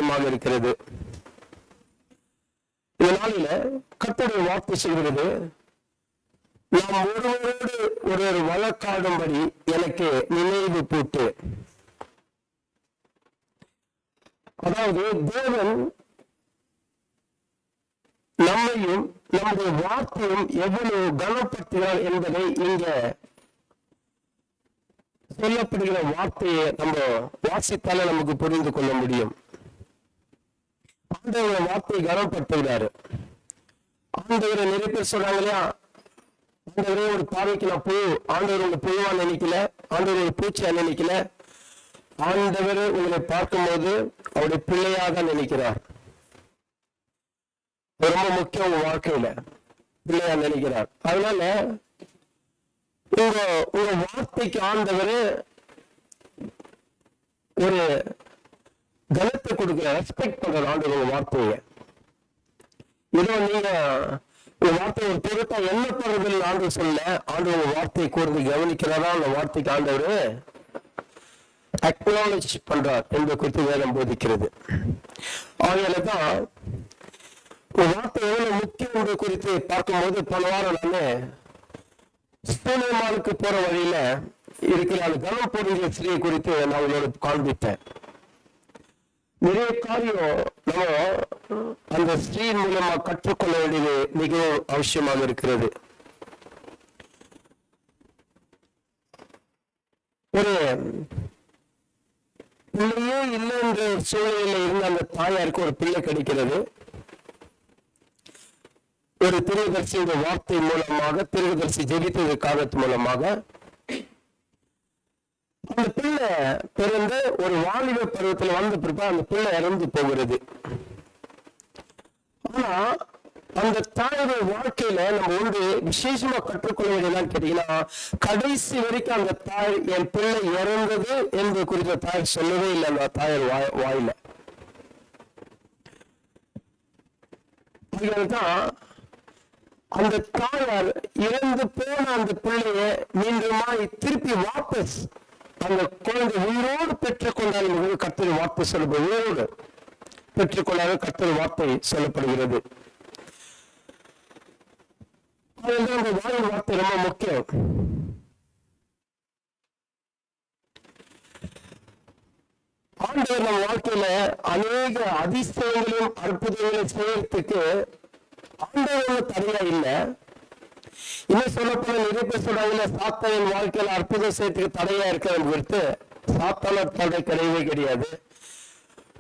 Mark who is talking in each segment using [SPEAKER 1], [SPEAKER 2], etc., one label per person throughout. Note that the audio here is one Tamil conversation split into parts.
[SPEAKER 1] அவசியமாக இருக்கிறது. இந்த நாளில கர்த்தருடைய வார்த்தை சொல்கிறது, நாம் ஒருவரோடு ஒருவர் வழக்காடும்படி எனக்கு நினைவு கூட்டு. அதாவது தேவன் நம்மையும் நம்முடைய வார்த்தையும் எவ்வளவு கனப்படுத்துகிறார் என்பதை இங்க சொல்லப்படுகிற வார்த்தையை நம்ம வாசித்தாலே நமக்கு புரிந்து கொள்ள முடியும். ஆண்டவருடைய வார்த்தையை கனப்படுத்துகிறாரு. ஆண்டவரை நிறைய பேர் சொல்றாங்க இல்லையா, ஆண்டவரே ஒரு பார்வைக்கு நான் புழு, ஆண்டவர் உங்க புழுவா நினைக்கல, ஆண்டவர் ஒரு பூச்சியா நினைக்கல, ஆண்டவர் உங்களை பார்க்கும்போது அவருடைய பிள்ளையாக நினைக்கிறார். ரொம்ப முக்கியம், உங்க வாழ்க்கையில பிள்ளையா நினைக்கிறார். அதனால உங்க வார்த்தைக்கு ஆண்டவர் ஒரு கனத்தை கொடுக்கிற, ரெஸ்பெக்ட் பண்ற ஆண்டவர் உங்க வார்த்தைய. ஏதோ நீங்க உங்க வார்த்தை ஒரு பொருட்டா என்ன பண்றதில் ஆண்டவர் சொல்ல, ஆண்டவர் உங்க வார்த்தையை கூர்ந்து கவனிக்கிறதா அந்த வார்த்தைக்கு ஆண்டவர் அக்னாலஜ் பண்றார் என்பதை குறித்து வேதம் போதிக்கிறது. ஆகையாலதான் ஒரு வார்த்தை எவ்வளவு முக்கியம் என்பது குறித்து பார்க்கும்போது பல வாரம் நான் சுலைமானுக்கு போற வழியில இருக்கிற அந்த கனம் பொருந்திய ஸ்திரியை குறித்து நான் அவங்களோட காண்பித்தேன். நிறைய காரியம் நம்ம அந்த ஸ்திரீயின் மூலமா கற்றுக்கொள்ள வேண்டியது மிகவும் அவசியமாக இருக்கிறது. ஒரு பிள்ளையே இல்லை என்ற சூழ்நிலையில இருந்த அந்த தாயாருக்கு ஒரு பிள்ளை கிடைக்கிறது. ஒரு தீர்க்கதரிசியுடைய வார்த்தை மூலமாக, தீர்க்கதரிசி ஜெபித்தது காரணத்து மூலமாக அந்த பிள்ளை பிறந்து ஒரு வாலிப பருவத்தில் வந்த பிறகு அந்த பிள்ளை இறந்து போகிறது. ஆனா அந்த தாயுடைய வாழ்க்கையில நம்ம ஒன்று விசேஷமா கற்றுக்கொள்ள வேண்டியதான் கேட்டீங்கன்னா, கடைசி வரைக்கும் அந்த தாய் என் பிள்ளை இறந்தது என்பது குறித்த தாய் சொல்லவே இல்லை அந்த தாயார் வாயில. அதுதான் அந்த தாயார் இறந்து போன அந்த பிள்ளைய மீண்டுமாய் திருப்பி வாபஸ் அந்த குழந்தை உயிரோடு பெற்றுக்கொண்டால் கர்த்தர் வார்த்தை சொல்லப்படுது. உயிரோடு பெற்றுக்கொள்ளாத கர்த்தர் வார்த்தை சொல்லப்படுகிறது. அந்த வாய் வார்த்தை ரொம்ப முக்கியம். ஆண்டவர் நம்ம வாழ்க்கையில அநேக அதிசயங்களையும் அற்புதங்களையும் செய்யறதுக்கு ஆண்டவர் தடையா இல்லை. இன்னும் சொல்லப்போன நிறைய பேர் சொல்றாங்க, சாத்தானின் வாழ்க்கையில அற்புதம் செய்யறதுக்கு தடையா இருக்கிறது குறித்து சாத்தான தடை கிடையவே கிடையாது.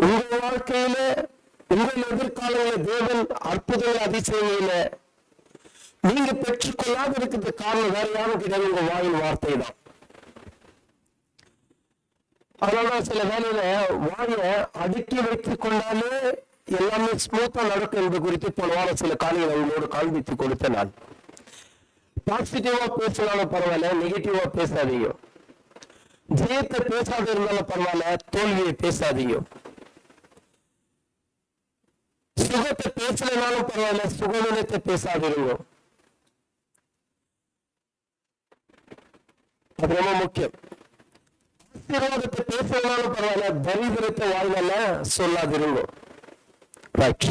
[SPEAKER 1] உங்க வாழ்க்கையில உங்கள் எதிர்காலங்களில் தேவன் அற்புதங்கள் அதிசயங்கள நீங்க பெற்றுக்கொள்ளாத இருக்கிறது காரணம் வேற யாரும் கிடையாது, உங்க வாயின் வார்த்தை தான். அதனால சில வேலையில வாயை அடுக்கி வைத்துக் கொண்டாலே எல்லாமே ஸ்மூத்தா நடக்கும் என்பது குறித்து போன வாரம் சில காரியங்கள் அவங்களோடு காண்பித்து கொடுத்தேன். நான் பாசிட்டிவா பேசினாலும் பரவாயில்ல, நெகட்டிவா பேசாதீங்க. ஜெயத்தை பேசாத இருந்தாலும் பரவாயில்ல, தோல்வியை பேசாதீங்க. சுகத்தை பேசலனாலும் பரவாயில்ல, சுகவீனத்தை பேசாதீங்க. அது ரொம்ப முக்கியம். ஆசீர்வாதத்தை பேசலனாலும் பரவாயில்ல, தரித்திரத்தை வாயில சொல்லாதிருங்க. ரைட்.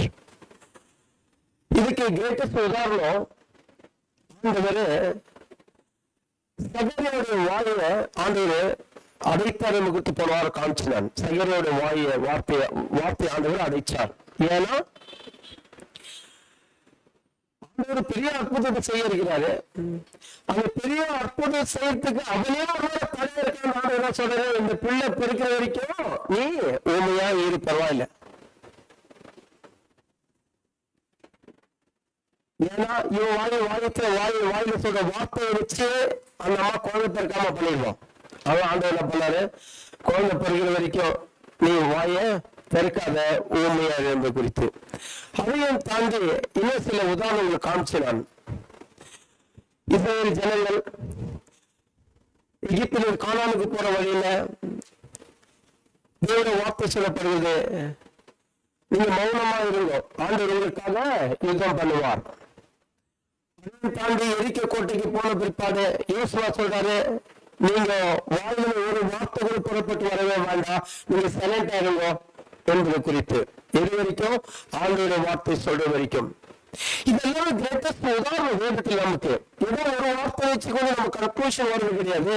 [SPEAKER 1] இதுக்கு கிரேட்டஸ்ட் உதாரணம் ஆண்டவர் சகரியோட வாயில ஆண்டவர் அடைத்தாரை முகத்து போனவாறு காமிச்சினான். சகரியோட வார்த்தை ஆண்டவர் அடைச்சார். ஏன்னா ஆண்டவர் பெரிய அற்புதத்தை செய்ய இருக்கிறாரு. அந்த பெரிய அற்புதம் செய்யறதுக்கு அவனே ஒரு தடை இருக்கான்னு ஆண்டவர் சொல்றாரு, இந்த பிள்ளை பெருக்கிற வரைக்கும் நீ ஊமையா இரு, பரவாயில்ல. ஏன்னா இவன் வாயில சொல்ற வார்த்தையை வச்சு அந்த அம்மா குழந்தை பெருக்காம பண்ணிடுவோம். அவன் ஆண்டவர் என்ன பண்ணாரு, குழந்தை பெருக்கிற வரைக்கும் நீ வாய பெருக்காத, ஊமையா என்பது குறித்து. அதையும் தாண்டி இன்னும் சில உதாரணங்களை காமிச்சு நான் இஸ்ரவேல் ஜனங்கள் எகிப்தில் கானானுக்கு போற வழியில தேவனுடைய வார்த்தை சொல்லப்படுகிறது, நீங்க மௌனமா இருங்க, ஆண்டவர் உங்களுக்காக யுத்தம் பண்ணுவார். தாண்டி எரிக்க கோட்டைக்கு போன பிற்பாடு யோசுவா சொல்றாரு, நீங்க வாயில ஒரு வார்த்தை கூட புறப்பட்டு வரவே வேண்டாம், நீங்க சைலண்டா இருங்க, என்பது குறித்து. எது வரைக்கும்? ஆண்டவருடைய வார்த்தை சொல்ற வரைக்கும். இதெல்லாம் கிரேட்டஸ்ட் உதாரணம் வேதத்தில். நமக்கு ஏதோ ஒரு வார்த்தை வச்சு கூட நம்ம கன்க்ளூஷன் வருது கிடையாது.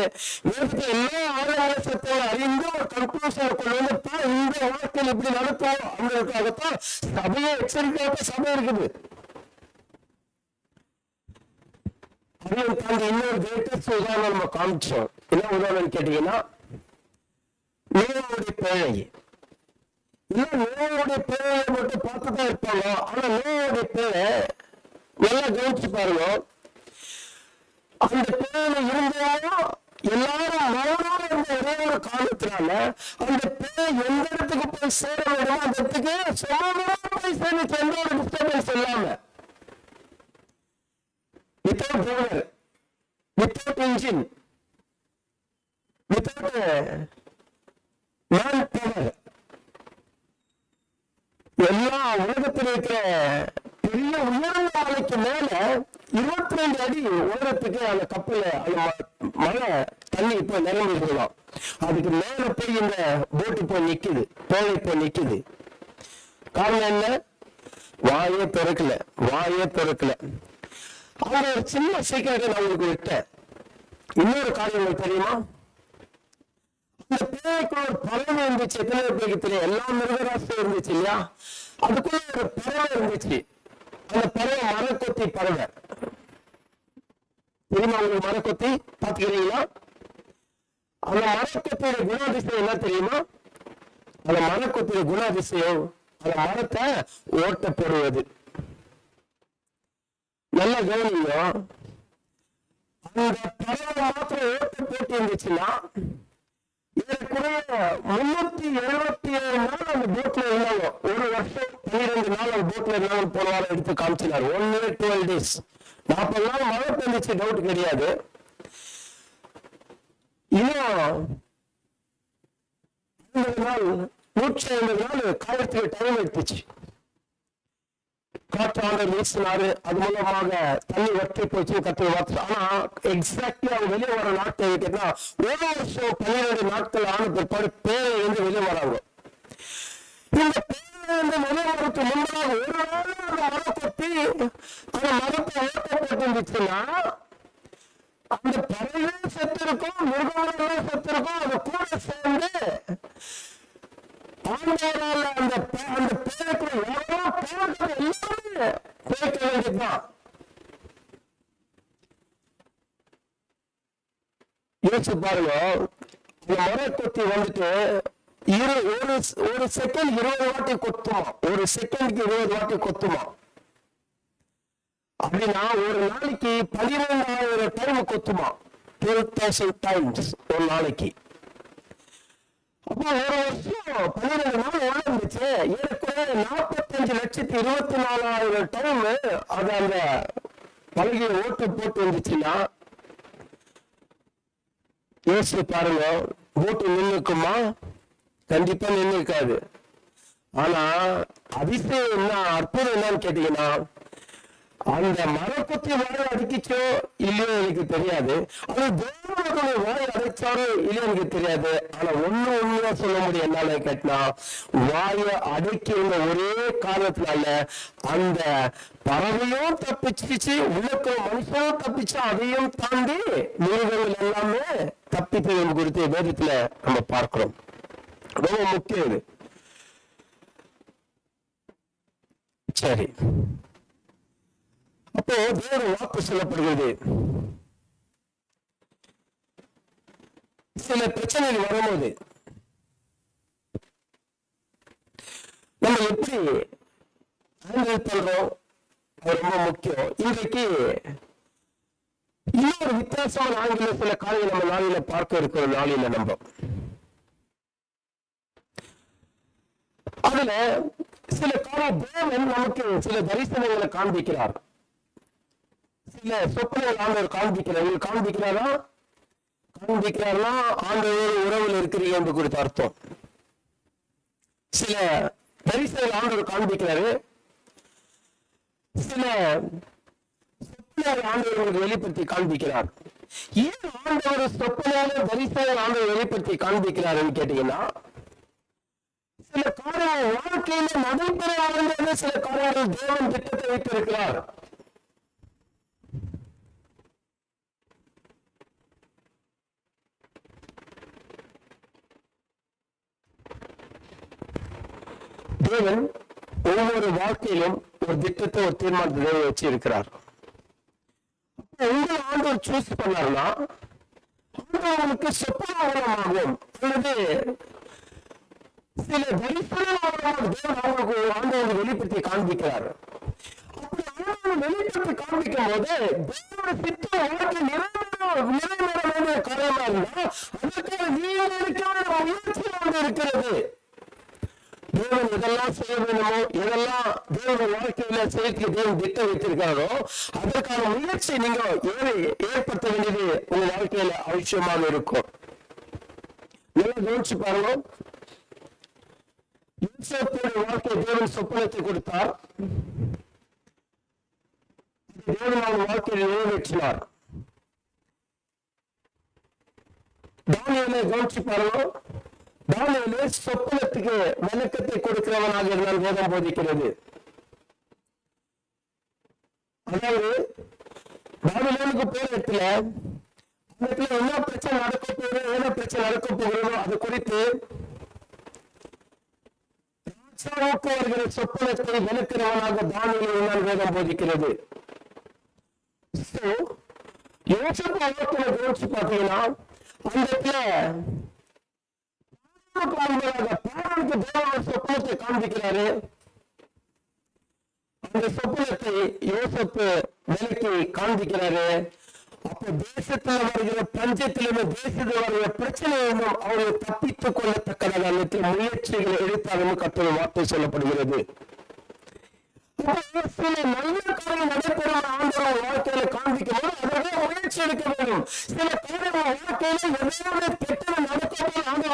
[SPEAKER 1] வேதத்தில் எல்லா ஆழமான சத்தங்களை அறிந்து ஒரு கன்க்ளூஷன் கொண்டு வந்து இந்த வாழ்க்கையில் இப்படி நடத்தும் அவங்களுக்காகத்தான் சபையை எச்சரிக்கையாக சபை இருக்குது. அதையும் தாண்டி இன்னொரு கிரேட்டஸ்ட் உதாரணம் நம்ம காமிச்சோம். என்ன உதாரணம் கேட்டீங்கன்னா, நோயுடைய பேழை. நோயுடைய பேழையை மட்டும் பார்த்துதான் இருப்பாங்க. ஆனா நோயுடைய பேழை நல்லா கவனிச்சு பாருங்க. அந்த பேழையில இருந்தாலும் எல்லாரும் மௌனமா இருந்த ஒரே ஒரு காரணத்தினால அந்த பேழை எந்த இடத்துக்கு போய் சேர வேண்டுமோ அந்த இடத்துக்கு சமாதானமா போய் சேர்ந்துச்சு, எந்த ஒரு டிஸ்டர்பன்ஸ் இல்லாம. Without driver, without engine, without man power. எல்லா உலகத்தில் இருக்கிற பெரிய உயர்ந்த மலைக்கு மேல 22 அடி உயரத்துக்கு அந்த கப்பல அந்த மழை தண்ணி இப்ப நிரம்பிடலாம். அதுக்கு மேல போய் இந்த போட்டு போய் நிக்குது, தோலை போய் நிக்குது. காரணம் என்ன? வாயே திறக்கல, வாயே திறக்கல. அவங்க ஒரு சின்ன சீக்கிரத்தை நான் உங்களுக்கு விட்டேன். இன்னொரு காரியம் உங்களுக்கு தெரியுமா? அந்த பேய்க்கு ஒரு பறவை இருந்துச்சு. எத்தனை பேருக்கு தெரியும்? எல்லா மிருகராசியும் இருந்துச்சு இல்லையா? அதுக்குள்ள ஒரு பறவை இருந்துச்சு. அந்த பறவை மரக்கொத்தி பறவை. தெரியுமா உங்களுக்கு? மரக்கொத்தி பாத்துக்கிறீங்களா? அந்த மரக்கொத்தியோட குணாதிசயம் என்ன தெரியுமா? அந்த மரக்கொத்தியோட குணாதிசயம் அந்த மரத்தை ஓட்ட போடுவது. நல்ல கவனிங்க. அந்த பறவை மாத்திரம் ஓட்ட போட்டு இருந்துச்சுன்னா ஏறக்குறைய 377 நாள் அந்த போட்ல இருந்தாங்க. ஒரு வருஷம் 12 நாள் அந்த போட்ல இருந்தாங்க. போன வாரம் எடுத்து காமிச்சினார். 1 year 12 days. 40 நாள் மழை பெஞ்சிச்சு, டவுட் கிடையாது. இன்னும் 50 நாள் 150 நாள் காலத்துக்கு டைம் எடுத்துச்சு. காற்றாண்டு வீசினாரு, அது மூலமாக தண்ணி வற்றி போச்சு, கத்து வார்த்தை. ஆனா எக்ஸாக்ட்லி அவங்க வெளியே வர நாட்கள் கேட்டா ஒரு வருஷம் 12 நாட்கள் ஆன பிற்பாடு பேரை வந்து வெளியே வராங்க. இந்த பேரை வந்து வெளியே வரதுக்கு முன்னாக ஒரு நாள் அந்த மரக்கொத்தி அந்த மரத்தை ஓட்டப்பட்டு இருந்துச்சுன்னா அந்த பறவையும் செத்து இருக்கும், மிருகங்களும் செத்து இருக்கும். அது கூட சேர்ந்து ஆண்டவரால அந்த பேருக்குள்ள எல்லாமே பேக்க வேண்டியதுதான். யோசிச்சு பாருங்க. இந்த மரக்கொத்தி வந்துட்டு ஒரு செகண்ட் 20 வாட்டி கொத்துமா, ஒரு செகண்ட்க்கு 20 வாட்டி கொத்துமா. அப்படின்னா ஒரு நாளைக்கு 12,000 டைம் கொத்துமா. 12,000 டைம்ஸ் ஒரு நாளைக்கு. அப்போ ஒரு வருஷம் 12 நாள் உள்ள இருந்துச்சு. ஏற்கனவே 45,24,000 டைம் அது அந்த பலகையை ஓட்டு போட்டு இருந்துச்சுன்னா யோசிச்சு பாருங்க. ஓட்டு நின்றுக்குமா? கண்டிப்பா நின்று இருக்காது. ஆனா அதிசயம் என்ன, அற்புதம் என்னன்னு கேட்டீங்கன்னா, அந்த மரக்கொத்தி வாயை அடிக்கிச்சோ இல்லையோ எனக்கு தெரியாது. அது தேவனுடைய வாயை அடைச்சாரோ இல்லையோ எனக்கு தெரியாது. ஆனா உண்மையா சொல்ல முடியும். என்னால கேட்டா வாயை அடைக்கிற ஒரே காரணத்தினால அந்த பறவையும் தப்பிச்சிச்சு, உள்ளுக்குள்ள மனுஷனும் தப்பிச்சு, அதையும் தாண்டி மிருகங்கள் எல்லாமே தப்பித்தது குறித்து வேதத்துல நம்ம பார்க்கிறோம். ரொம்ப முக்கியம் இது. சரி, அப்போ வேற வாக்கு சொல்லப்படுகிறது. சில பிரச்சனைகள் வரும்போது நம்ம எப்படி ஹேண்டில் பண்றோம் ரொம்ப முக்கியம். இன்றைக்கு இன்னொரு வித்தியாசமான ஆங்கில சில காரியங்கள் நம்ம நாளில பார்க்க இருக்கிற நாளில நம்ம அதுல சில காலம் தேவன் நமக்கு சில தரிசனங்களை காண்பிக்கிறார். சில சொப்பனைகள் ஆண்டவர் காண்பிக்கிறாரா? காண்பிக்கிறார்னா ஆண்டவர் உறவில் இருக்கிறீங்க என்று குறித்த அர்த்தம். சில தரிசனங்கள் ஆண்டவர் காண்பிக்கிறாரு. சில சொப்பனைகள் ஆண்டவர்களுக்கு வெளிப்படுத்தி காண்பிக்கிறார். ஏன் ஆண்டவர் சொப்பனையில தரிசனங்கள் ஆண்டவர் வெளிப்படுத்தி காண்பிக்கிறாருன்னு கேட்டீங்கன்னா, சில காரியங்கள் வாழ்க்கையில நடைபெற வேண்டிய சில காரியங்கள் தேவன் திட்டத்தை வைத்திருக்கிறார். தேவன் ஒவ்வொரு வாழ்க்கையிலும் ஒரு திட்டத்தை ஒரு தீர்மானத்தை வச்சிருக்கிறார். உங்களை ஆண்டவர் சூஸ் பண்ணார்னா ஆண்டவர்களுக்கு சொப்பன மூலமாகும் அல்லது சில தரிசனமாக தேவன் அவங்களுக்கு ஆண்டவர்கள் வெளிப்படுத்தி காண்பிக்கிறார். அப்படி ஆண்டவர்கள் வெளிப்படுத்தி காண்பிக்கும் போது தேவனோட திட்டம் வாழ்க்கை நிறைவேற வேண்டிய காரியமா இருந்தா அதற்காக நீங்கள் இருக்கிற முயற்சி ஒன்று இருக்கிறது. தேவன் எதெல்லாம் செய்ய வேண்டுமோ எதெல்லாம் தேவன் வாழ்க்கையில செய்ய தேவன் திட்டம் வைத்திருக்காரோ அதற்கான முயற்சி நீங்க ஏற்படுத்த வேண்டியது உங்க வாழ்க்கையில அவசியமாக இருக்கும். நல்லா கவனிச்சு பாருங்க. யோசேப்புடைய வாழ்க்கை தேவன் சொப்பனத்தை கொடுத்தார். தேவன் அவன் வாழ்க்கையை நிறைவேற்றினார். தானியேலை கவனிச்சு பாருங்க. தானியேலு சொப்பனத்துக்கு விளக்கத்தை கொடுக்கிறவனாக இருந்தால் வேதம் போதிக்கிறது. அதாவது பாபிலோனுக்கு போற இடத்துல அந்த இடத்துல என்ன பிரச்சனை நடக்க போகிறோம், என்ன பிரச்சனை நடக்க போகிறோம் அது குறித்து ராஜாவுக்கு வருகிற சொப்பனத்தை விளக்கிறவனாக தானியேலு இருந்தால் வேதம் போதிக்கிறது. யோசேப்பு வாழ்க்கையில கவனிச்சு பார்த்தீங்கன்னா அந்த இடத்துல பாராளுக்கு தேவன் சொப்பனத்தை காண்பிக்கிறாரு. அந்த சொப்பனத்தை யோசேப்பு விலக்கி காண்பிக்கிறாரு. அப்ப தேசத்துல வருகிற பஞ்சத்திலும் தேசத்தில் வருகிற பிரச்சனையிலும் அவர்கள் தப்பித்துக் கொள்ளத்தக்கதாக முயற்சிகளை எடுத்தாலும் கர்த்தருடைய வார்த்தை சொல்லப்படுகிறது. சில நல்ல காரியம் நடைபெறும் ஆண்டவர் வாழ்க்கையில காண்பிக்கும் போது அதற்கு முயற்சி எடுக்க வேண்டும். சில காரியங்கள் வாழ்க்கையில எதையுமே கெட்டது நடக்கும் ஆண்டவர்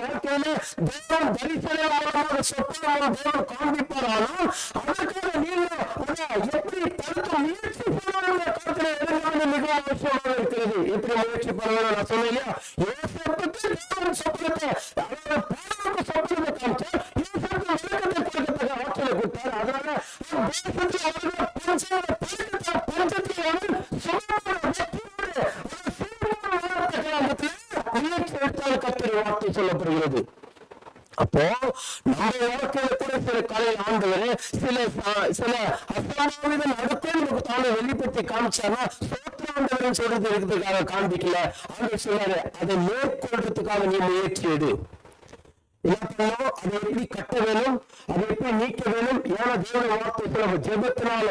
[SPEAKER 1] வாழ்க்கையில தேவன் தரிசன மூலமாக சொப்பனம் தேவன் காண்பிப்பார். ஆனால் அதற்காக நீங்க எப்படி தடுக்க முயற்சி பண்ண கருத்துல எதிர்காலம் மிகவும் அவசியமாக இருக்கிறது. எப்படி முயற்சி பண்ணணும் நான் சொன்னேன் இல்லையா? யோசேப்புக்கு தேவன் சொப்பனத்தை பாராளுக்கு சொப்பனத்தை காமிச்சு யோசேப்பு விளக்கத்தை கொடுக்கறதுக்கு ஆற்றலை கொடுத்தார். அதனால சொல்லப்படுகிறது. அப்போ நம்ம வாழ்க்கையில கூட சில காலையில் ஆண்டவர் சில அசாமாவித நடத்தை நமக்கு தானே வெளிப்படுத்தி காமிச்சானா சோத்திராண்டவன் சொல்றது இருக்கிறதுக்காக காண்பிக்கல. ஆண்டவர் சொன்னாரு அதை மேற்கொள்றதுக்காக நீ முயற்சி எடு. என்ன பண்ணணும், அதை எப்படி கட்ட வேணும், அதை எப்படி நீக்க வேணும். ஏன்னா தேவனுடைய வார்த்தை நம்ம ஜெபத்தினால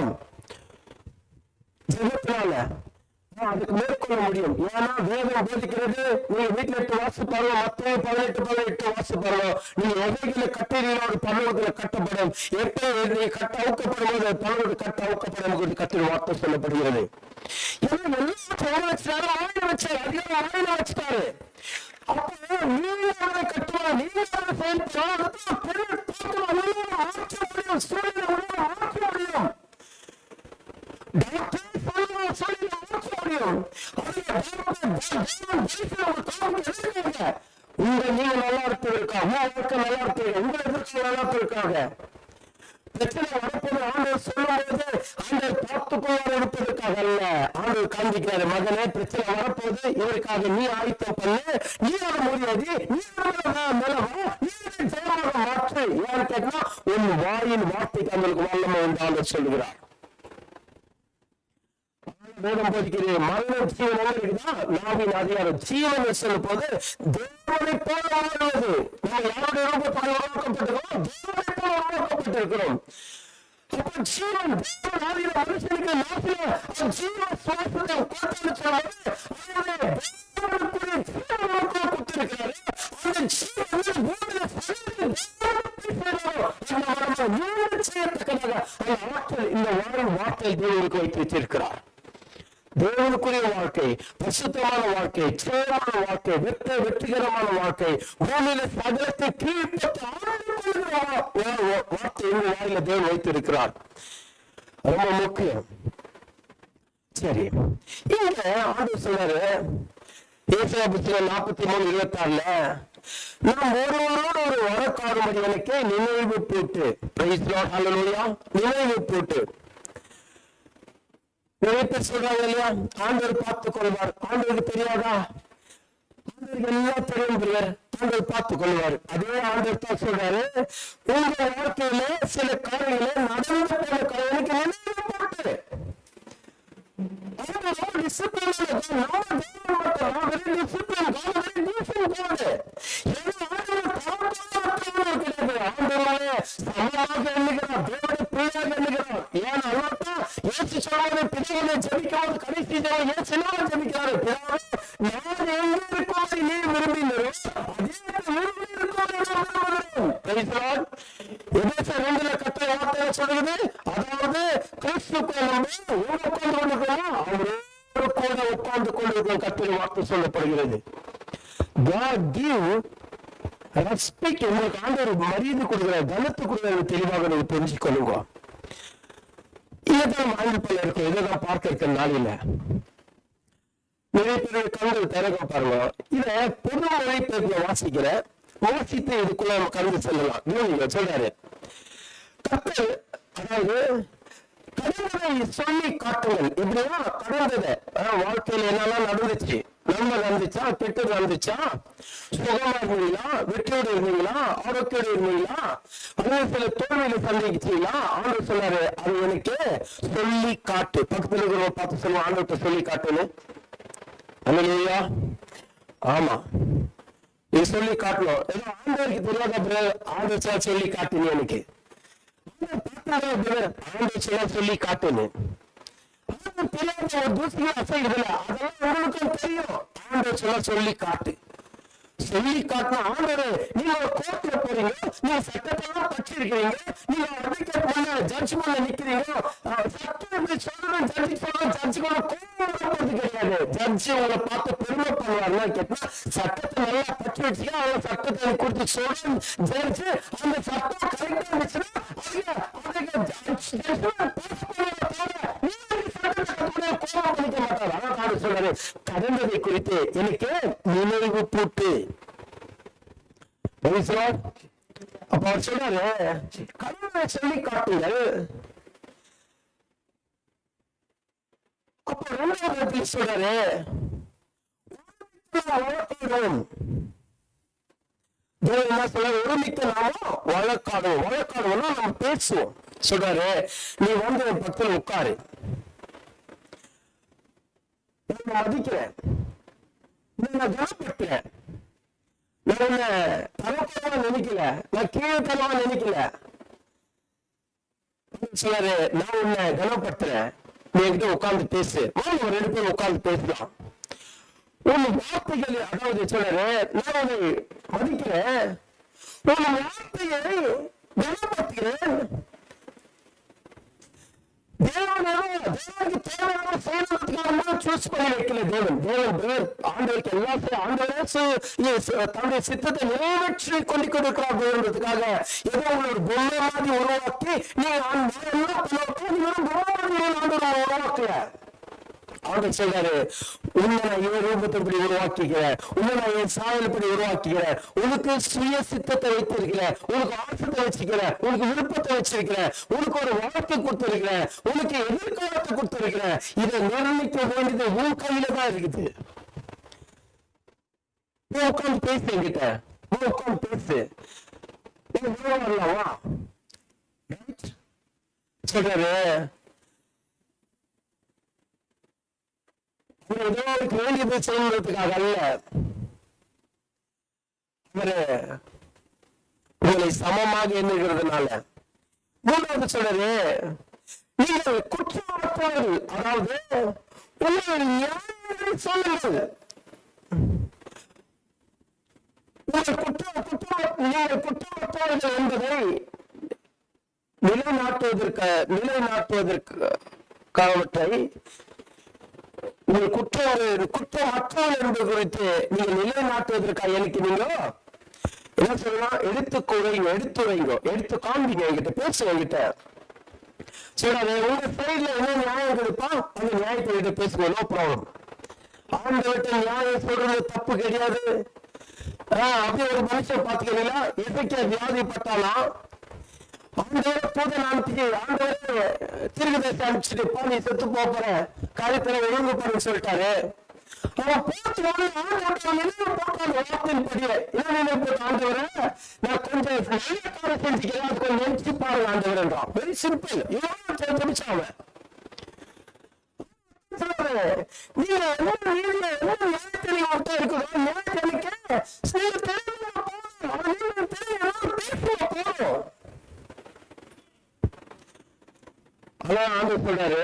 [SPEAKER 1] அதுக்கு மேற்கொள்ள முடியும். ஏன்னா வேதம் போதிக்கிறது. நீங்க வீட்டுல 8 வாசு பாருங்க, மொத்தம் 18 வாசு பாருங்க. நீங்க எதைகளை கட்டுறீங்களோ பரலோகத்துல கட்டப்படும். எப்ப கட்ட அவுக்கப்படும் போது பரலோகத்து கட்ட அவுக்கப்படும் கத்திர வார்த்தை சொல்லப்படுகிறது. ஏன்னா எல்லாரும் ஆயுத வச்சாரு, அதிகாரம் ஆயுத வச்சுட்டாரு. அப்போ நீங்க அதை கட்டுவோம், நீங்க அதை செயல்படும் மாற்ற முடியும், சூழ்நிலை மாற்ற முடியும். நீங்க நல்லா இருப்பதற்காக, வாழ்க்கை நல்லா இருப்பீங்க, உங்க எதிர்ப்பு நல்லா இருப்பதற்காக பிரச்சனை வரப்போது ஆண்டவர் சொல்லும்போது ஆண்டவர் பார்த்துக்கொள்ளாத இருப்பதற்காக அல்ல. ஆண்டவர் காண்பிக்கிறாரு, மகனே பிரச்சனை வரப்போது இதற்காக நீ ஆயத்தம் பண்ணு, நீ ஒரு முடியாது, நீ நிலவா, நீ ஜெயமாக மாற்று. ஏன்னு கேட்டா உன் வாயின் வார்த்தைக்கு அவங்களுக்கு வல்லமை என்று ஆண்டவர் சொல்லுகிறார். வேதம் போதிக்கிறது மரண ஜீவன் இருக்குதா, நாவின் அதிகாரம் ஜீவன் சொல்லும் போது தேவனை போல வாழ்வது. நம்ம யாருடைய ரூபத்தில் உருவாக்கப்பட்டிருக்கிறோம், தேவனை போல உருவாக்கப்பட்டிருக்கிறோம். அப்ப ஜீவன் ஆதியில மனுஷனுக்கு நாட்டில ஜீவ சுவாசத்தை கொடுத்திருக்கிறாரு. கொடுத்திருக்கிறாரு. அந்த ஜீவன் பூமியில செய்யத்தக்கதாக அந்த ஆற்றல் இந்த வாழும் வார்த்தை தேவனுக்கு வைத்து வச்சிருக்கிறார். தேவனுக்குரிய வாழ்க்கை, பரிசுத்தமான வாழ்க்கை, சேரமான வாழ்க்கை, வெற்றிகரமான வாழ்க்கை, பூமியில சகலத்தை கீழ்பட்டு வார்த்தை எங்க வாயில தேவன் வைத்திருக்கிறார். ரொம்ப முக்கியம். சரி, இங்க ஆண்டவர் சொன்னாரு ஏசாயா புத்தகம் 43:26 நாம் ஒருவரோடு ஒரு வழக்காடும்படிகளுக்கு நினைவு போட்டு, நினைவு போட்டு நிறைய பேர் சொல்றாங்க இல்லையா, ஆண்டவர் பார்த்துக் கொள்வார். ஆண்டவருக்கு தெரியாதா? ஆண்டவருக்கு எல்லாம் தெரியும் பிரியர், ஆண்டவர் பார்த்துக் கொள்வார். அதே ஆண்டவர் தான் சொல்றாரு, உங்க வாழ்க்கையில சில காரியங்களை நடந்து போன காரியங்களுக்கு நினைவு போட்டு உட்கார்ந்து கொண்டிருக்கும் கர்த்தர் வார்த்தை சொல்லப்படுகிறது. God give respect. உங்களுக்கு ஆண்டவர் மரியாதை கொடுக்கிற, கனத்து கொடுக்கிற தெளிவாக நீங்க தெரிஞ்சுக்கொள்ளுங்க. இதுதான் வாழ்க்கையில இருக்கும். இதைதான் பார்க்க இருக்கிற நாளில நிறைய பேருடைய கண்கள் திறக்க பாருங்க. இத பொது மொழிபெயர்ப்புல வாசித்து இதுக்குள்ள நம்ம கலந்து செல்லலாம். நீங்க சொல்றாரு கர்த்தர், அதாவது கடந்ததை சொல்லி காட்டுங்கள். எப்படின்னா கடந்ததை, வாழ்க்கையில என்னெல்லாம் நடந்துச்சு, நன்மை நடந்துச்சா, கெட்டது நடந்துச்சா, சுகமா இருந்தீங்களா, வெற்றியோடு இருந்தீங்களா, ஆரோக்கியோடு இருந்தீங்களா, அதே சில தோல்வியில சந்திச்சீங்களா, ஆண்டவர் சொன்னாரு அது எனக்கு சொல்லி காட்டு. பக்கத்துல இருக்கிறவங்க பார்த்து சொல்லுவோம், ஆண்டவர்கிட்ட சொல்லி காட்டுன்னு. அல்லேலூயா. ஆமா, இது சொல்லி காட்டணும். ஏதோ ஆண்டவருக்கு தெரியாத ஆண்டவர் சொல்லி காட்டுன்னு எனக்கு சொல்லி காட்டுன்னு. சொல்லி காட்டு, சொல்லி காட்டின ஆண்டவரே, நீங்க கோர்ட்ல போறீங்க, நீங்க சட்டத்தெல்லாம் படிச்சிருக்கீங்க, நீங்க அட்வொகேட் பண்ண ஜட்ஜ் பண்ண நிக்கிறீங்க, சட்டம் சொல்றேன் ஜட்ஜி சொல்றேன், ஜட்ஜி கூட கோபப்படுறது கிடையாது. ஜட்ஜி உங்களை பார்த்து பெருமை பண்ணுவாருன்னா கேட்டா, சட்டத்தை நல்லா பற்றி வச்சுக்க, அவங்க சட்டத்தை கொடுத்து சொல்றேன் ஜட்ஜி, அந்த சட்டம் கரெக்டா இருந்துச்சுன்னா கடந்ததை குறித்து எனக்கு நினைவு போட்டு. அப்ப அவர் சொல்றாரு கடவுளை சொல்லி காட்டுங்கள். அப்ப ரெண்டாவது சொல்றாரு என்ன சொல்ற, ஒருமித்த நாமும் வழக்காடுவோம். வழக்காடுவோம்னா நம்ம பேசுவோம். சொல்றாரு நீ வந்து என் பக்கத்துல உட்காரு, நான் மதிக்கிறேன், நான் கனப்படுத்துறேன், நான் உன்னை தரக்குறவா நினைக்கல, நான் கீழ்த்தனமா நினைக்கல. சொல்றாரு நான் உன்னை கனப்படுத்துறேன், நீ என்கிட்ட உட்கார்ந்து பேசு. நம்ம ரெண்டு பேரும் உட்கார்ந்து பேசலாம். உன் வார்த்தைகள், அதாவது சொல்றாரு நான் உன்னை மதிக்கிறேன், உன் வார்த்தையை கனப்படுத்துகிறேன். தேவனுக்கு தேவையான செயல்களுக்காக சூஸ் பண்ணி வைக்கல தேவன். ஆண்டவருக்கு எல்லாம் தன்னுடைய சித்தத்தை நிறைவேற்றி கொண்டு கொடுக்கிறார் தேவன்றதுக்காக ஏதோ ஒரு பொம்மை மாதிரி உருவாக்கி நீ உருவாக்கல. ஆண்டவர் சொல்றாரு உன்னை நான் என் ரூபத்தின்படி உருவாக்குகிறேன், உன்னை நான் என் சாயல்படி உருவாக்குகிறேன், உனக்கு சுய சித்தத்தை வைத்திருக்கிறேன், உனக்கு ஆசத்தை வச்சிருக்கிறேன், உனக்கு விருப்பத்தை வச்சிருக்கிறேன், உனக்கு ஒரு வாழ்க்கை கொடுத்திருக்கிறேன், உனக்கு எதிர்காலத்தை கொடுத்திருக்கிறேன். இதை நிர்ணயிக்க வேண்டியது உன் கையில தான் இருக்குது. நீ உட்காந்து பேசு, என்கிட்ட உட்காந்து பேசு, வரலாமா சொல்றாரு. ஏதோ வேண்டியதை செய்வதற்காக அல்ல, அவரு உங்களை சமமாக எண்ணுகிறதுனால. மூன்றாவது சொல்றாரு நீங்கள் குற்றமற்றவர்கள், அதாவது உங்கள் நியாயங்களை சொல்லுங்கள். நீங்கள் குற்றமற்றவர்கள் என்பதை நிலைநாட்டுவதற்காகவற்றை உங்கள் குற்றமற்றவர்கள் என்பது குறித்து நீங்கள் நிலைநாட்டுவதற்காக எனக்கு நீங்க என்ன சொல்லலாம், எடுத்து காண்பீங்க, என்கிட்ட பேசுங்க, என்கிட்ட சொல்றாரு உங்க சைட்ல என்ன நியாயம் கொடுப்பா அந்த நியாயத்தை கிட்ட பேசுங்க, நோ ப்ராப்ளம். ஆண்டவர்கிட்ட நியாயம் சொல்றது தப்பு கிடையாது. அப்படி ஒரு மனுஷன் பாத்துக்கிறீங்களா, எசைக்கியா வியாதிப்பட்டானா ஆண்டவரை தூதன் அனுப்பிச்சு ஆண்டவரை தீர்க்கதரிசி அனுப்பிச்சுட்டு போ நீ செத்து போற காரியத்துல ஒழுங்கு பண்ணு சொல்லிட்டாரு. அவன் போட்டு வார்த்தையின் படியே என்ன போட்டு ஆண்டவரை நான் கொஞ்சம் செஞ்சுக்கிறேன், அது கொஞ்சம் நினைச்சு பாருங்க ஆண்டவர்ன்றான். Very simple. இவன் முடிச்சான் அவன். நீங்க என்ன நியாயத்தை இருக்குதோ நியாயத்தனிக்க போதும். அதான் ஆண்டவர் சொல்றாரு,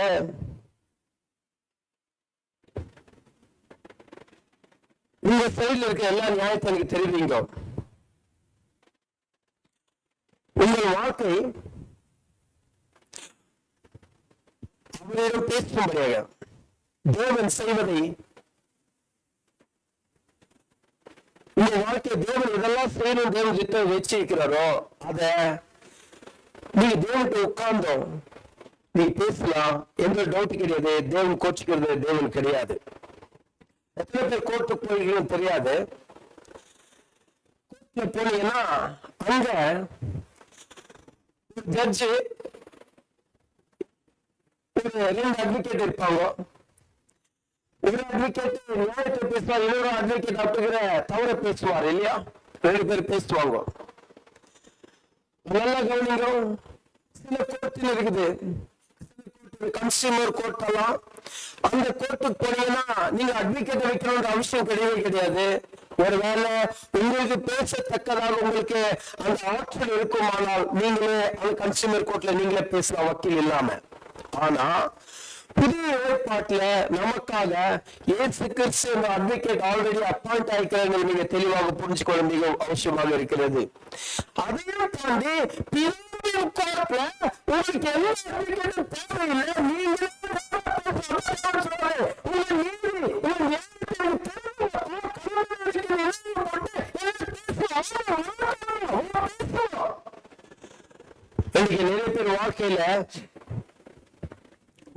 [SPEAKER 1] உங்க சைடுல இருக்க எல்லா நியாயத்தை எனக்கு தெரிவிங்க. உங்கள் வாழ்க்கை அவரிடம் பேசும்படியாக தேவன் செய்வதை, உங்க வாழ்க்கை தேவன் இதெல்லாம் செய்யணும் தேவன் திட்டம் வச்சிருக்கிறாரோ அத நீங்க தேவன்கிட்ட உட்கார்ந்தோம் நீங்க பேசலாம். எந்த டவுட் கிடையாது. தேவன் கோச்சிக்கிறது தேவன் கிடையாது. எத்தனை பேர் கோர்ட்டுக்கு போயிருக்கீங்கன்னு தெரியாது. கோர்ட்ல போனீங்கன்னா அங்க ஜட்ஜு ஒரு 2 அட்வொகேட் இருப்பாங்க. ஒரு அட்வொகேட் நியாயத்தை பேசுவார், இன்னொரு அட்வொகேட் அப்படிங்கிற தவற பேசுவார் இல்லையா? 2 பேர் பேசுவாங்க. நல்லா கவனிங்க. சில கோர்ட்டில் இருக்குது, கன்சியூமர் கோர்ட் எல்லாம். அந்த கோர்ட்டுக்கு போனீங்கன்னா நீங்க அட்வொகேட் வைக்கணும்ன்ற அவசியம் கிடையவே கிடையாது. ஒருவேளை உங்களுக்கு பேசத்தக்கதாக உங்களுக்கு அந்த ஆற்றல் இருக்குமானால் நீங்களே அந்த கன்சியூமர் கோர்ட்ல நீங்களே பேசலாம் வக்கீல் இல்லாம. ஆனா புதிய ஏற்பாட்டுல நமக்காக இயேசு கிறிஸ்து அட்வொகேட் ஆல்ரெடி அப்பாயிண்ட் ஆகிக்கிறாங்க. நீங்க தெளிவாக புரிஞ்சுக்கொள்ள மிக அவசியமாக இருக்கிறது. அதையும் தாண்டி கோர்ட்ல உங்களுக்கு என்ன அட்வொகேட் தேவையில்லை. நீங்களே நிறைய பேர் வாழ்க்கையில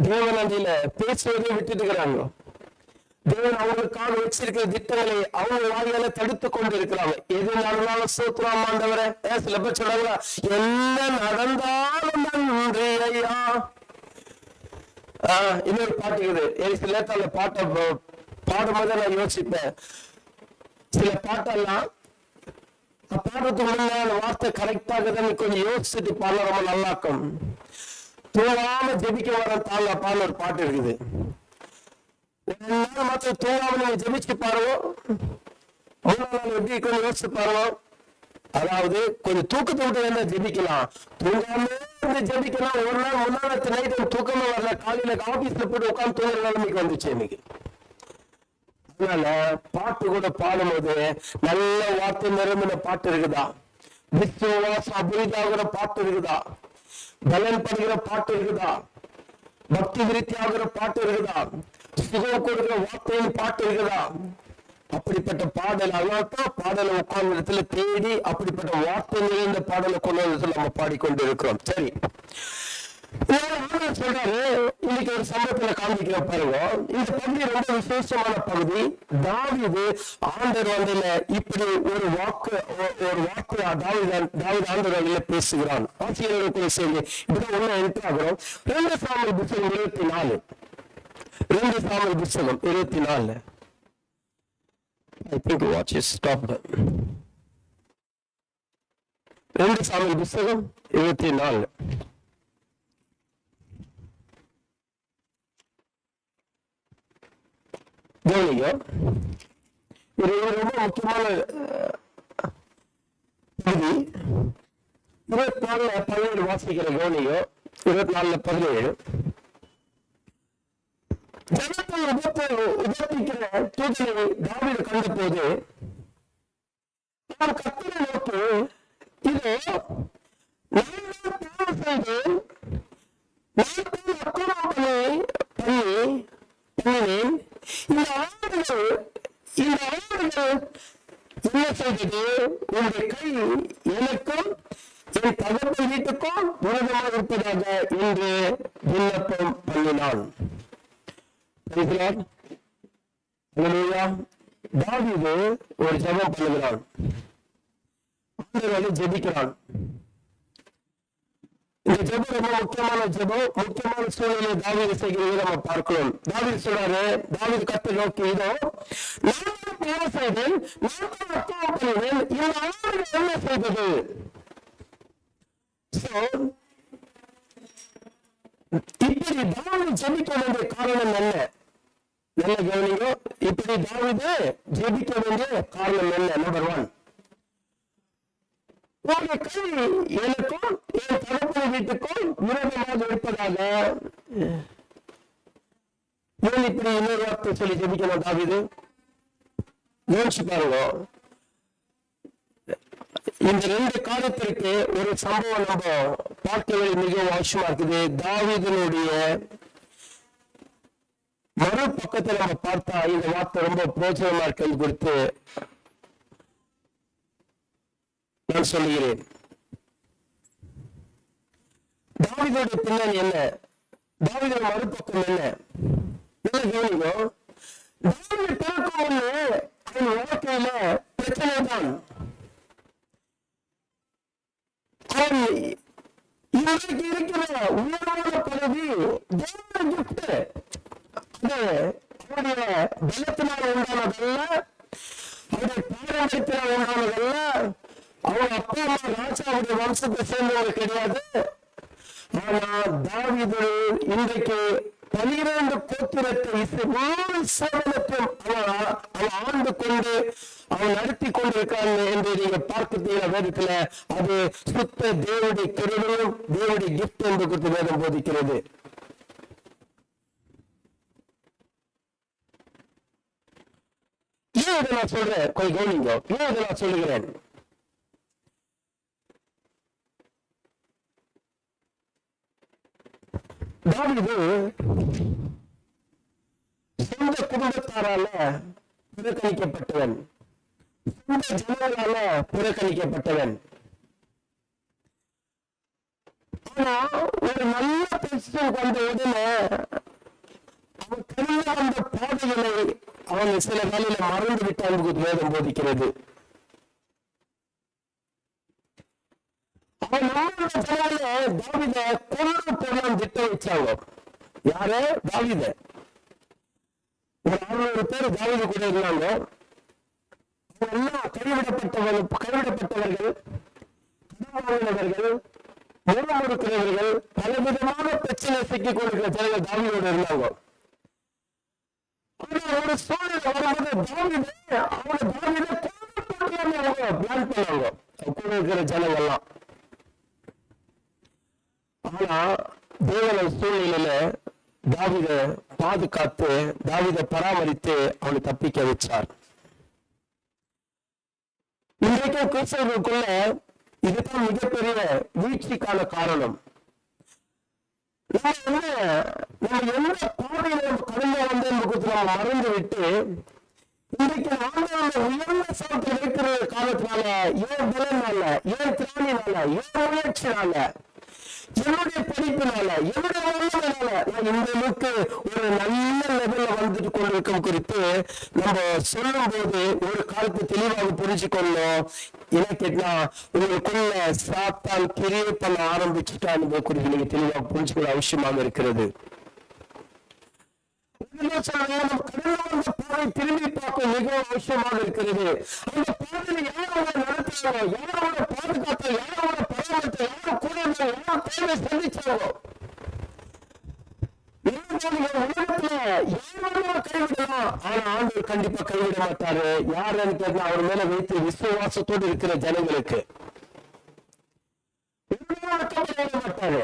[SPEAKER 1] தேவனந்தியில பேசுவதை விட்டுட்டு இருக்கிறாங்க. தேவன் அவங்களுக்காக வச்சிருக்கிற திட்டங்களை அவங்க வாயால தடுத்து கொண்டு இருக்கிறாங்க. எது நடந்தாலும் சோத்ராம் ஆண்டவரை. சில பேர் சொல்றாங்களா, என்ன நடந்தாலும் நன்றி ஐயா. இன்னொரு பாட்டு இருக்குது. எனக்கு சில நேரத்தில் அந்த பாட்டை பாடும்போது நான் யோசிப்பேன். சில பாட்டெல்லாம் பாடுறதுக்கு முன்னாடி அந்த வார்த்தை கரெக்டாக தான் கொஞ்சம் யோசிச்சுட்டு பாட ரொம்ப நல்லா இருக்கும். தூங்காம ஜெபிக்க வர தாங்கப்பான்னு ஒரு பாட்டு இருக்குது. மாத்திரம் தூங்காம நீங்க ஜெபிச்சு பாருங்க. 3 நாள் எப்படி கொஞ்சம் யோசிச்சு பாருங்க. அதாவது கொஞ்சம் தூக்கத்தை விட்டு வேணா ஜெபிக்கலாம், தூங்காம ஜெபிக்கலாம். ஒரு நாள் முன்னாடி நைட் தூக்கமே வரல, காலையில ஆபீஸ்ல போட்டு உட்காந்து தூங்குற நிலைமைக்கு வந்துச்சு இன்னைக்கு. அதனால பாட்டு கூட பாடும்போது நல்ல வார்த்தை நிரம்பின பாட்டு இருக்குதா, விசுவாச அபிரிதாகிற பாட்டு இருக்குதா, பலன் படுகிற பாட்டு இருக்குதா, பக்தி விருத்தி ஆகிற பாட்டு இருக்குதா, சுகம் கொடுக்கிற வார்த்தையின் பாட்டு இருக்குதா? அப்படிப்பட்ட பாடல் அல்லாத்தான் பாடலை உட்கார்ந்த இடத்துல தேடி அப்படிப்பட்ட வார்த்தை நிறைந்த பாடலை கொண்டு வந்து நம்ம பாடிக்கொண்டு இருக்கிறோம். சரி, சொல்றாரு இன்னைக்கு ஒரு சம்பவத்துல காண்பிக்கிற பாருங்க. இந்த பகுதி ரொம்ப விசேஷமான பகுதி. தாவீது ஆண்டவர் வந்ததுல இப்படி ஒரு வாக்கு தாவீது ஆண்டவர் வழியில பேசுகிறான். ஆசிரியர்களுக்குள்ள சேர்ந்து இப்படி ஒண்ணு என்ட்ரு ஆகிறோம். 2 சாமுவேல் புத்தகம் 24. 2 சாமுவேல் புத்தகம் 24. I think watch is stopped. 2 Samuel புத்தகம் 24. கவனிங்க, இது ரொம்ப முக்கியமான பகுதி. 24:17 வாசிக்கிற கவனிங்க. 24:17 ஜனத்தை உபத்திக்கிற தூதனை தாவீது கண்ட போது அவர் கர்த்தரை நோக்கி, இதோ நான் பாவம் செய்தேன், பண்ணினேன். இந்த ஆடுகள் என்ன செய்தது? உங்களுடைய கை எனக்கும் என் தகப்பன் வீட்டுக்கும் விரோதமாக இருப்பதாக என்று விண்ணப்பம் பண்ணினான். தாவீது ஒரு ஜெபம் பண்ணுகிறான், ஆண்டவரை ஜெபிக்கிறான். இந்த ஜெபம் ரொம்ப முக்கியமான ஜெபம். முக்கியமான சூழ்நிலை தாவீது செய்கிறதை நம்ம பார்க்கிறோம். தாவீது சொல்றாரு, தாவீது கர்த்தரை நோக்கி, இதோ நான் என்ன செய்தேன், நான் அக்கிரமம் பண்ணினேன், இந்த ஆண்டு என்ன செய்தது? இப்படி தாவீது ஜெபிக்க வேண்டிய காரணம் என்ன? நல்ல கவனிங்க. இப்படி தாவீது ஜெபிக்க வேண்டிய காரணம் என்ன? நம்பர் 1, உங்களுடைய கை எனக்கும் என் தகப்பன் வீட்டுக்கும் விரோதமாக இருப்பதாக. ஏன் இப்படி இன்னொரு வார்த்தை சொல்லி ஜெபிக்கணும் தாவீது? யோசிச்சு பாருங்க. இந்த 2 காலத்திற்கு ஒரு சம்பவம் நம்ம பார்க்கவே மிகவும் அவசியமா இருக்குது. தாவீதினுடைய மறு பக்கத்தை நம்ம பார்த்தா இந்த வார்த்தை ரொம்ப பிரோஜனமா இருக்கிறது குறித்து நான் சொல்லுகிறேன். தாவீதுடைய பின்னணி என்ன? தாவீதுடைய மறுபக்கம் என்ன? நல்ல கவனிங்க. தாவீது பிறக்கும் முன்னே அவன் வாழ்க்கையில பிரச்சனை தான். அவன் இன்றைக்கு இருக்கிற உயர்வான பதவி தேவ கிஃப்ட். அது அவருடைய பலத்தினால் உண்டானதல்ல, அவருடைய பாரம்பரியத்தினால் உண்டானதல்ல, அவங்க அப்பா அம்மா ராஜாவுடைய வம்சத்தை சேர்ந்தவங்க கிடையாது. ஆனா தாவீது இன்றைக்கு 12 கோத்திரத்தை சேவனத்தையும் அவன் ஆண்டு கொண்டு அவன் நடத்தி கொண்டிருக்காங்க என்று நீங்க பார்க்கிறீங்க வேதத்துல. அது சுத்த தேவனுடைய கிருபையும் தேவனுடைய கிஃப்ட் என்று குறித்து வேதம் போதிக்கிறது. ஏன் இதை நான் சொல்றேன்? கொஞ்சம் கவனிங்க. ஏன் இதை நான் சொல்லுகிறேன்? தாவீது சொந்த குடும்பத்தாரால புறக்கணிக்கப்பட்டவன், சொந்த ஜனங்களால புறக்கணிக்கப்பட்டவன். ஆனா ஒரு நல்ல பொசிஷன் வந்த உடனே அவன் கடந்த அந்த பாதைகளை அவன் சில வேலையில மறந்து விட்டான் வேதம் போதிக்கிறது. அவன் தாவீத கொன்று போடலாம் திட்டம் வச்சாங்க. யாரு? தாவீத. ஒரு 600 பேர் தாவீது கூட இருந்தாங்க. கைவிடப்பட்டவர்கள், கடமானவர்கள், முறுமுறுக்கிறவர்கள், பலவிதமான பிரச்சனை சிக்கிக் கொண்டிருக்கிற ஜனங்கள் தாவீதோடு இருந்தாங்க. ஒரு சூழ்நிலை வரும்போது தாவீது அவனை தாவீதை கொன்று போடலாம்னு அவங்க பிளான் பண்ணாங்க, கூட இருக்கிற ஜனங்கள்லாம். ஆனா தேவன சூழ்நிலையில தாவீதை பாதுகாத்து தாவீதை பராமரித்து அவனை தப்பிக்க வச்சார். இன்றைக்கும் கிறிஸ்தவர்களுக்குள்ள இதுதான் மிகப்பெரிய வீழ்ச்சிக்கான காரணம். நம்ம எந்த பாதையில கடந்த வந்து நம்ம மறந்து விட்டு இன்றைக்கு ஆண்டவருடைய உயர்ந்த சாப்பிட்டு இருக்கிற காலத்தினால, ஏன் பலனால, ஏன் திறனினால, ஏன் முயற்சினால, என்னுடைய படிப்பினால, என்னுடைய வல்லமையினால நான் இந்த அளவுக்கு ஒரு நல்ல லெவல்ல வந்துட்டு கொண்டிருக்கும் குறித்து நம்ம சொல்லும் போது ஒரு காலத்து தெளிவாக புரிஞ்சுக்கொள்ளணும். என்ன கேட்டா, உங்களுக்குள்ள சாத்தான் கிரியை பண்ண ஆரம்பிச்சுட்டான் குறித்து நீங்க தெளிவாக புரிஞ்சுக்கொள்ள அவசியமாக இருக்கிறது. திரும்பி பார்க்க மிகவும் அவசியமாக இருக்கிறது. அந்த பாதையை யாரோட நடத்தினாரோ, யாரோட பாதுகாப்பு, யாரோட பராமரிப்பு, யாரும் கூட யாரும் தேவை சந்திச்சாரோ, உலகத்துல யாரோட கைவிடலாம். ஆனா ஆண்டவர் கண்டிப்பா கைவிட மாட்டாரு. யாருன்னு கேட்டா அவர் மேல வைத்து விசுவாசத்தோடு இருக்கிற ஜனங்களுக்கு கைவிட மாட்டாரு.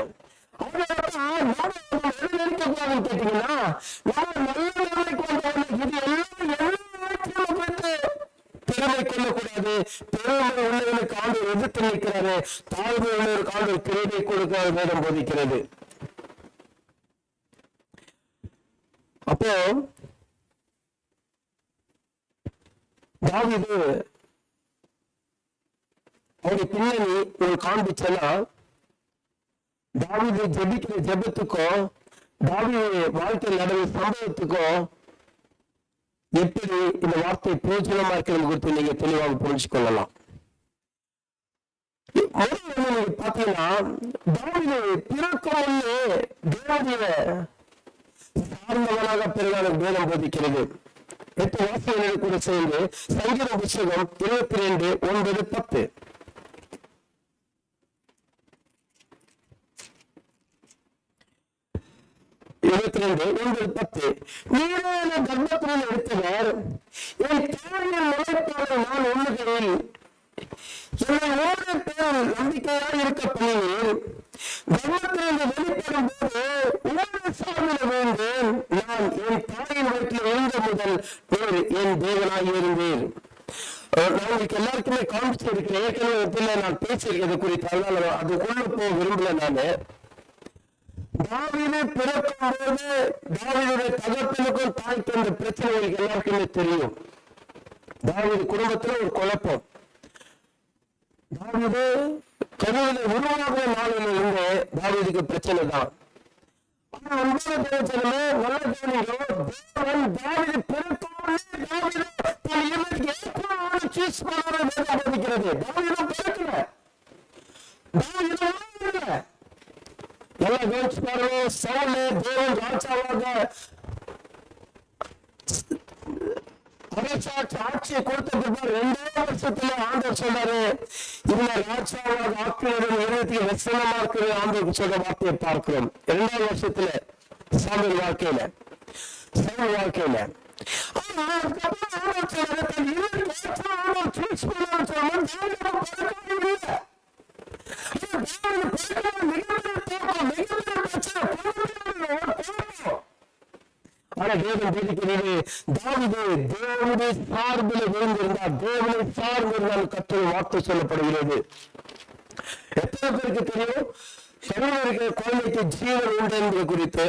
[SPEAKER 1] கேட்டீங்கன்னா பெருமை கொள்ளக்கூடாது. பெருமை உள்ளவனுக்கு ஆண்டவர் எதிர்த்து நிற்கிறாரு, தாழ்வு உள்ளவருக்கு ஆண்டவர் கிருபை கொடுக்கிறார் வேதம் போதிக்கிறது. அப்போ தாவீது அவருடைய பின்னணி ஒரு காண்பிச்சனா, தாவீது ஜெபிக்கிற ஜெபத்துக்கும் தாவீது வாழ்க்கையில் நடந்த சம்பவத்துக்கும் எப்படி இந்த வார்த்தை பிரயோஜனமா இருக்கிறது குறித்து நீங்க தெளிவாக புரிஞ்சு கொள்ளலாம். நீங்க பாத்தீங்கன்னா தாவீது பிறக்கும் தேவனுடைய சார்ந்தவனாக பிறகு வேதம் போதிக்கிறது. 8 வாசிகளை கூட சேர்ந்து சங்கீத புத்தகம் 22, 9, 10. நீரே கர்ப்பத்தில் எடுத்தவர், என் தாயின் முளைப்பாக நான் உண்ணுகிறேன், என்னை ஓட பேர் நம்பிக்கையாக இருக்க பண்ணினேன். கர்ப்பத்திலிருந்து வெளிப்படும் போது உணவு சார்பில் வேண்டேன். நான் என் தாயின் வீட்டில் இருந்த முதல் என் தேவனாக இருந்தேன். நான் எல்லாருக்குமே காமிச்சு இருக்கிறேன். ஏற்கனவே நான் பேசியிருக்கிறது குறித்து, அதனால அதுக்குள்ள போக விரும்பல. நானு தாவீது பிறக்கும் போது தாவீதுடைய தகப்பனுக்கும் தாய்க்கு அந்த பிரச்சனைகள் எல்லாருக்குமே தெரியும். தாவீது குடும்பத்துல ஒரு குழப்பம். தாவீது கருவில உருவாகிற நாளில இருந்து தாவீதுக்கு பிரச்சனை தான். ஆனா அன்பான தேவச்சனமே, நல்ல தேவன் தாவீது பிறக்கும் போது தாவீது தன் இவருக்கு ஏற்கனவே சூஸ் பண்ண போதிக்கிறது. தாவீது பிறக்கல, தாவீது இல்லை. நல்லா கவனிச்சு பாருங்க. சவுலு தேவன் ராஜாவாக ஆட்சியை கொடுத்த பிறகு 2 வருஷத்துல ஆண்டவர் சொல்றாரு, இவங்க ராஜாவாக ஆக்கினது இருதயத்துக்கு லட்சணமா இருக்கிறது. ஆண்டவருக்கு சொல்ற வார்த்தையை பார்க்கிறோம் 2ஆம் வருஷத்துல சாமுவேல் வாழ்க்கையில. ஆனா அதுக்கப்புறம் ஆண்டவர் சொல்றாரு, தன் இருதயத்துக்கு சூஸ் பண்ணான்னு சொன்னா ஆனா தேவன் போதிக்கிறது, தாவீது தேவனுடைய சார்பில் விழுந்திருந்தார், தேவனை சார்ந்திருந்தால் கர்த்தருடைய வார்த்தை சொல்லப்படுகிறது. எத்தனை பேருக்கு தெரியும் சரீரம் இருக்கிற குழந்தைக்கு ஜீவன் உண்டு என்பது குறித்து?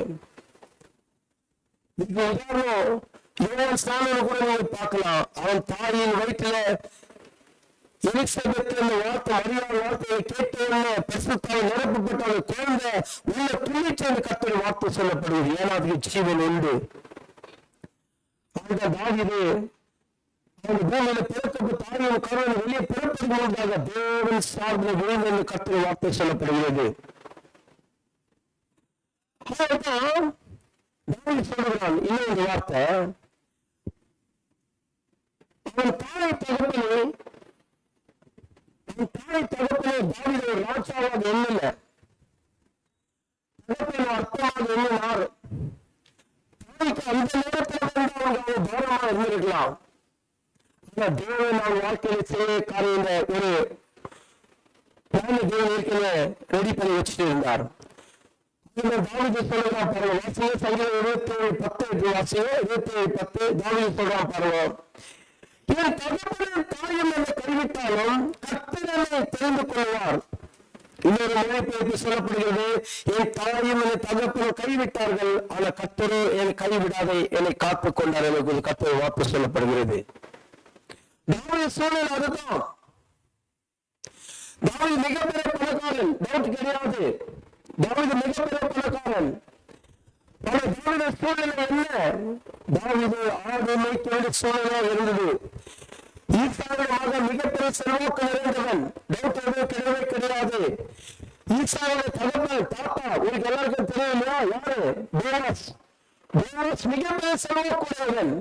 [SPEAKER 1] இதுக்கு உதாரணம் யோவான் ஸ்நானனை கூட நீங்க பார்க்கலாம். அவன் தாயின் வயிற்றுல எலிசபெத் என்ற வார்த்தை, மரியாதை வார்த்தையை கேட்டவுடனே பரிசுத்தால் நிரப்பப்பட்ட அந்த குழந்தை உள்ள துணிச்சு அந்த கர்த்தருடைய வார்த்தை சொல்லப்படுகிறது. ஏன்னா அதுக்கு ஜீவன் உண்டு. அந்த தாவீது அவங்க பூமியில பிறக்கப்பட்ட தாயின் கருவில வெளியே பிறப்பது முன்பாக தேவன் சார்பில் விழுந்து என்று கர்த்தருடைய வார்த்தை சொல்லப்படுகிறது. சொல்லுகிறான் இன்னொரு வார்த்தை, அவன் தாயை தகப்பனே தாவீது ஒரு ராஜாவாக எண்ணல, தகப்பன் அர்த்தமாக எண்ணினார். தாய்க்கு அந்த நேரத்தில் அவங்க கௌரவமா இருந்திருக்கலாம். ஆனா தேவன் அவங்க வாழ்க்கையில செய்ய காரியங்க ஒரு தேவன் ஏற்கனவே ரெடி பண்ணி வச்சுட்டு இருந்தார். தாவீது சொல்றான் பாருங்க, வாசிங்க சங்கீதம் 27:10 வாசிங்க. 27:10 தாவீது சொல்றான் பாருங்க, என் தகப்பனின் தாயும் என்னை கைவிட்டாலும் கர்த்தர் என்னை தெரிந்து கொள்வார். இன்னொரு மொழிபெயர்ப்பு சொல்லப்படுகிறது, என் தாயும் என்னை தகப்பனும் கைவிட்டார்கள், ஆனால் கர்த்தரோ என்னை கைவிடாതെ என்னை காத்துக் கொண்டார் எனக்கு கர்த்தர் வார்த்தை சொல்லப்படுகிறது. தாவீது சூழல் அதுதான். தாவீது மிகப்பெரிய பணக்காரன், டவுட் கிடையாது. தாவீது மிகப்பெரிய பணக்காரன். தாவீது சூழ்நிலை என்ன? தாவீது ஆடு மேய்க்க சூழ்நிலை இருந்தது. ஈசாவுடைய மகன் மிகப்பெரிய செல்வாக்கு நிறைந்தவன், டவுட் கிடையவே கிடையாது. ஈசாவுடைய தகப்பன் தாத்தா உங்களுக்கு எல்லாருக்கும் தெரியுமா? யாரு? போவாஸ். போவாஸ் மிகப்பெரிய செல்வாக்குடையவன்.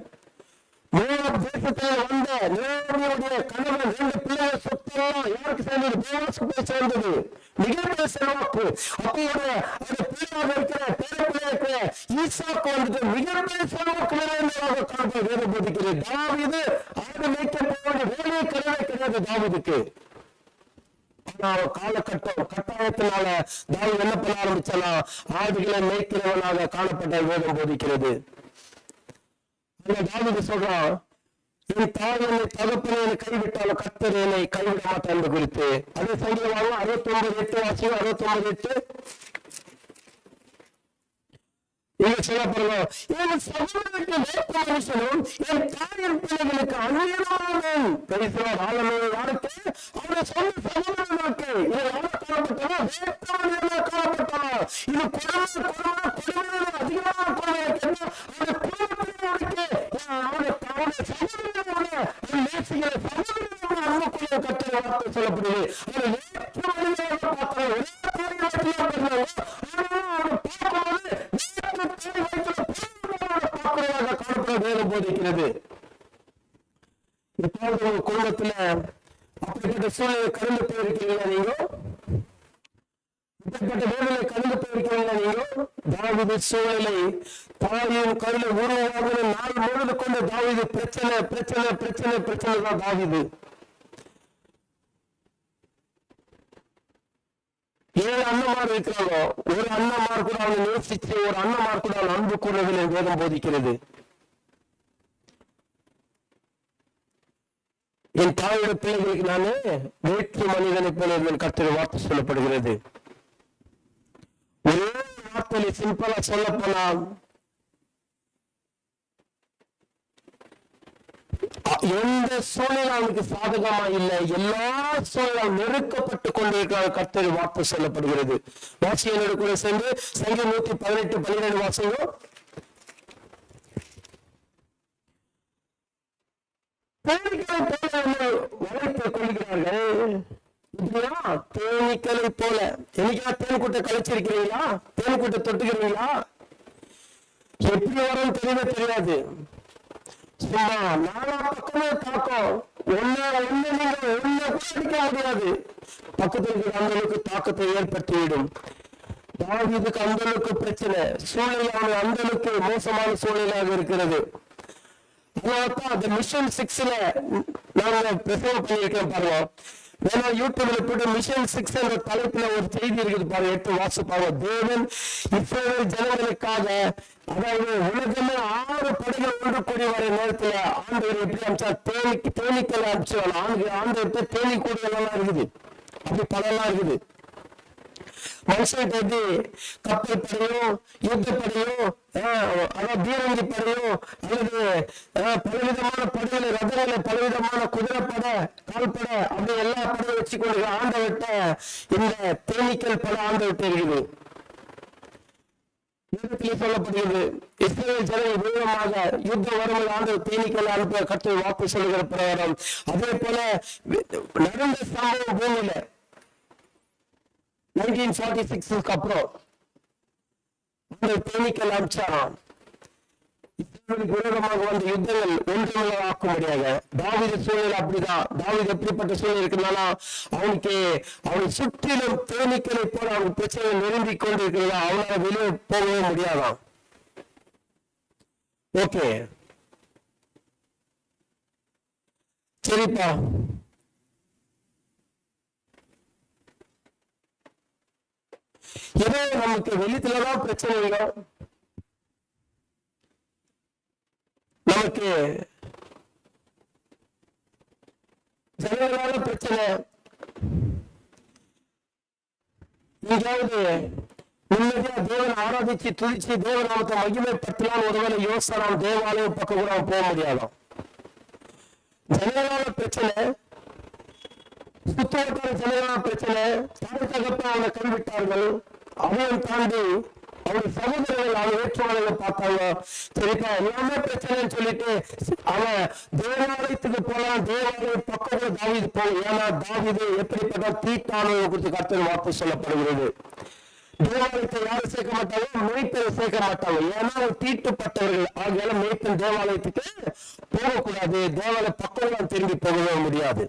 [SPEAKER 1] மோவாப் தேசத்தில் வந்த நேரடியுடைய கணவன் 2 பிள்ளைகள் சொத்தெல்லாம் யாருக்கு சேர்ந்தது? போவாஸ்க்கு போய் சேர்ந்தது. மிகப்பெரிய செல்வாக்கு. அப்போது அந்த பிள்ளையாக இருக்கிற பேரப்பிள்ளை இருக்கிற ஈசாக்கு வந்துட்டு மிகப்பெரிய செல்வாக்கு நிறைந்ததாக காண்பது வேதம் போதிக்கிறது. தாவீது ஆடு மேய்க்க போவது வேலையே கிடையாது தாவீதுக்கு. ஆனா கட்டாயத்தினால தாவீது என்ன பண்ண ஆரம்பிச்சானா, ஆடுகளை மேய்க்கிறவனாக காணப்பட்ட வேதம் போதிக்கிறது. தாவீது சொல்றான், என் தாய் என்னை தகப்பனை என்னை கைவிட்டாலும் கர்த்தர் என்னை கைவிட மாட்டான் என்று குறித்து. அதே சங்கீதம் 69:8 வாசியும். 69:8 இங்க சொல்லப்படுங்க, என் சகோதரனுக்கு வேற்ற மனுஷனும் என் தாயின் பிள்ளைகளுக்கு அந்நியனானவன். யாருக்கு? அவருடைய சொந்த சகோதரர்களுக்கு. இது யாரும் காணப்பட்டனா? வேற்றவனாக காணப்பட்டனா? இது கொடுமையான அதிகமான கொடுமை. அந்த குடும்பத்தினருக்கு அவருடைய சொல்லப்படுது. வேதம் போதிக்கிறது. எப்போது உங்க குடும்பத்துல அப்படிப்பட்ட சூழ்நிலை கடந்து போயிருக்கீங்களா? நீங்க இப்படிப்பட்ட வேதனை கடந்து போயிருக்கீங்களா? நீங்க தாவீது சூழ்நிலை தாயின் கருளை உருவாகிற நாள் முழுது கொண்டு தாவீது பிரச்சனை பிரச்சனை பிரச்சனை பிரச்சனை தான். தாவீது 7 அண்ணமார் இருக்கிறாங்க. ஒரு அண்ணமார் கூட அவனை நேசிச்சு, ஒரு அண்ணமார் கூட அவன் அன்பு கூறவில்லை. வேதம் போதிக்கிறது. என் தாயோட பிள்ளைகளுக்கு நானே வேற்று மனிதனை போல இருந்தேன் கர்த்தருடைய வார்த்தை சொல்லப்படுகிறது. ஒரே வார்த்தையில சிம்பிளா சொல்ல போனால், எந்த சூழ்நிலை அவனுக்கு சாதகமா இல்லை, எல்லா சூழ்நிலும் நெருக்கப்பட்டு கொண்டிருக்கிறார். கர்த்தருடைய வார்த்தை சொல்லப்படுகிறது. வாசியனோடு கூட சேர்ந்து சங்கீதம் 118:12 வாசியம். வளைத்துக் கொள்கிறார்கள். தேனீக்களை போல. என்னைக்கா தேன் கூட்ட கழிச்சிருக்கிறீங்களா? தேன் கூட்ட தொட்டுக்கிறீங்களா? எப்படி வரும் தெரியவே தெரியாது. சும்மா நாலா பக்கமே தாக்கம். ஒன்னு நீங்க ஒன்ன கூட அடிக்க முடியாது. பக்கத்தில் இருக்கிற அந்த அளவுக்கு தாக்கத்தை ஏற்படுத்திவிடும். தாவீதுக்கு அந்த அளவுக்கு பிரச்சனை, சூழ்நிலை அந்த அளவுக்கு மோசமான சூழ்நிலையாக இருக்கிறது. அந்த மிஷன் 6ல நாங்க பிரசவம் பண்ணியிருக்கேன் பாருங்க. வேணா யூடியூப்ல போட்டு மிஷன் 6 என்ற தலைப்புல ஒரு செய்தி இருக்குது பாருங்க, எடுத்து வாசி பாருங்க. தேவன் இஸ்ரவேல் ஜனங்களுக்காக, அதாவது உலகமே 6 படைகள் ஒன்று கூடி வர நேரத்துல ஆண்டவர் எப்படி அமிச்சா? தேனீக்கள் அமிச்சாங்க. ஆண்டவர்கிட்ட தேனி கூடுதல் எல்லாம் இருக்குது. அப்படி பலெல்லாம் இருக்குது. மனுஷன் எப்படி கப்பல் படையும் யுத்தப்படையும் அதாவது பீரங்கி படையும் அல்லது பலவிதமான படைகளை, ரதங்களை, பலவிதமான குதிரைப்படை, கால்படை, அப்படி எல்லா படையும் வச்சுக்கொண்டு ஆண்டவர்கிட்ட இந்த தேனீக்கள் படம் ஆண்டவர்கிட்ட இருக்குது. சொல்லப்படுகிறது இஸ்ரவேல் ஜனங்கள் விரோதமாக யுத்தம் வரும்போது ஆண்டவர் தேனீக்கள் அனுப்ப கர்த்தர் வாக்கு சொல்லுகிற பிரகாரம். அதே போல நடந்த சம்பவம் பூமியில 1946 அப்புறம் அந்த தேனீக்கள் அனுப்பிச்சாராம். இஸ்ரவேலுக்கு விரோதமாக வந்த யுத்தங்கள் ஒன்றுமே ஆக்க முடியாது. தாவீது சூழ்நிலை அப்படிதான். தாவீது எப்படிப்பட்ட சூழ்நிலை இருக்குன்னா, அவனை சுற்றிலும் தேனீக்களை போல அவனுக்கு பிரச்சனை நெருங்கி கொண்டு இருக்கிறதா, அவனால வெளியே போகவே முடியாதான். ஓகே, சரிப்பா. ஏதோ நமக்கு வெளித்துலதான் பிரச்சனை இல்லை, நமக்கு ஜனங்களால பிரச்சனை. எங்கேயாவது நிம்மதியா தேவன் ஆராதிச்சு துதிச்சு தேவநாமத்தை மகிமைப்படுத்தலாம் ஒருவேளை யோசனம் தேவாலயம் பக்கம் கூட போக முடியாதாம். ஜனங்களால பிரச்சனை, சுத்தவட்டார ஜனங்களால பிரச்சனை. தாய் தகப்ப அவனை கைவிட்டார்கள். அதையும் தாண்டி அவங்க சகோதரர்கள் அவன் ஏற்றுவாளர்களை பார்த்தாங்க. சரிப்பா, எல்லாமே பிரச்சனைன்னு சொல்லிட்டு அவன் தேவாலயத்துக்கு போலாம். தேவாலயம் பக்கம் தாவீது போகும். ஏன்னா தாவீது எப்படிப்பட்ட தீட்டானவை குறித்து கர்த்தர் வார்த்தை சொல்லப்படுகிறது. தேவாலயத்தை யாரும் சேர்க்க மாட்டாங்க, மேய்ப்பரை சேர்க்க மாட்டாங்க. ஏன்னா ஒரு தீட்டுப்பட்டவர்கள். ஆகையால மேய்ப்பன் தேவாலயத்துக்கு போகக்கூடாது. தேவாலய பக்கம் திரும்பி போகவே முடியாது.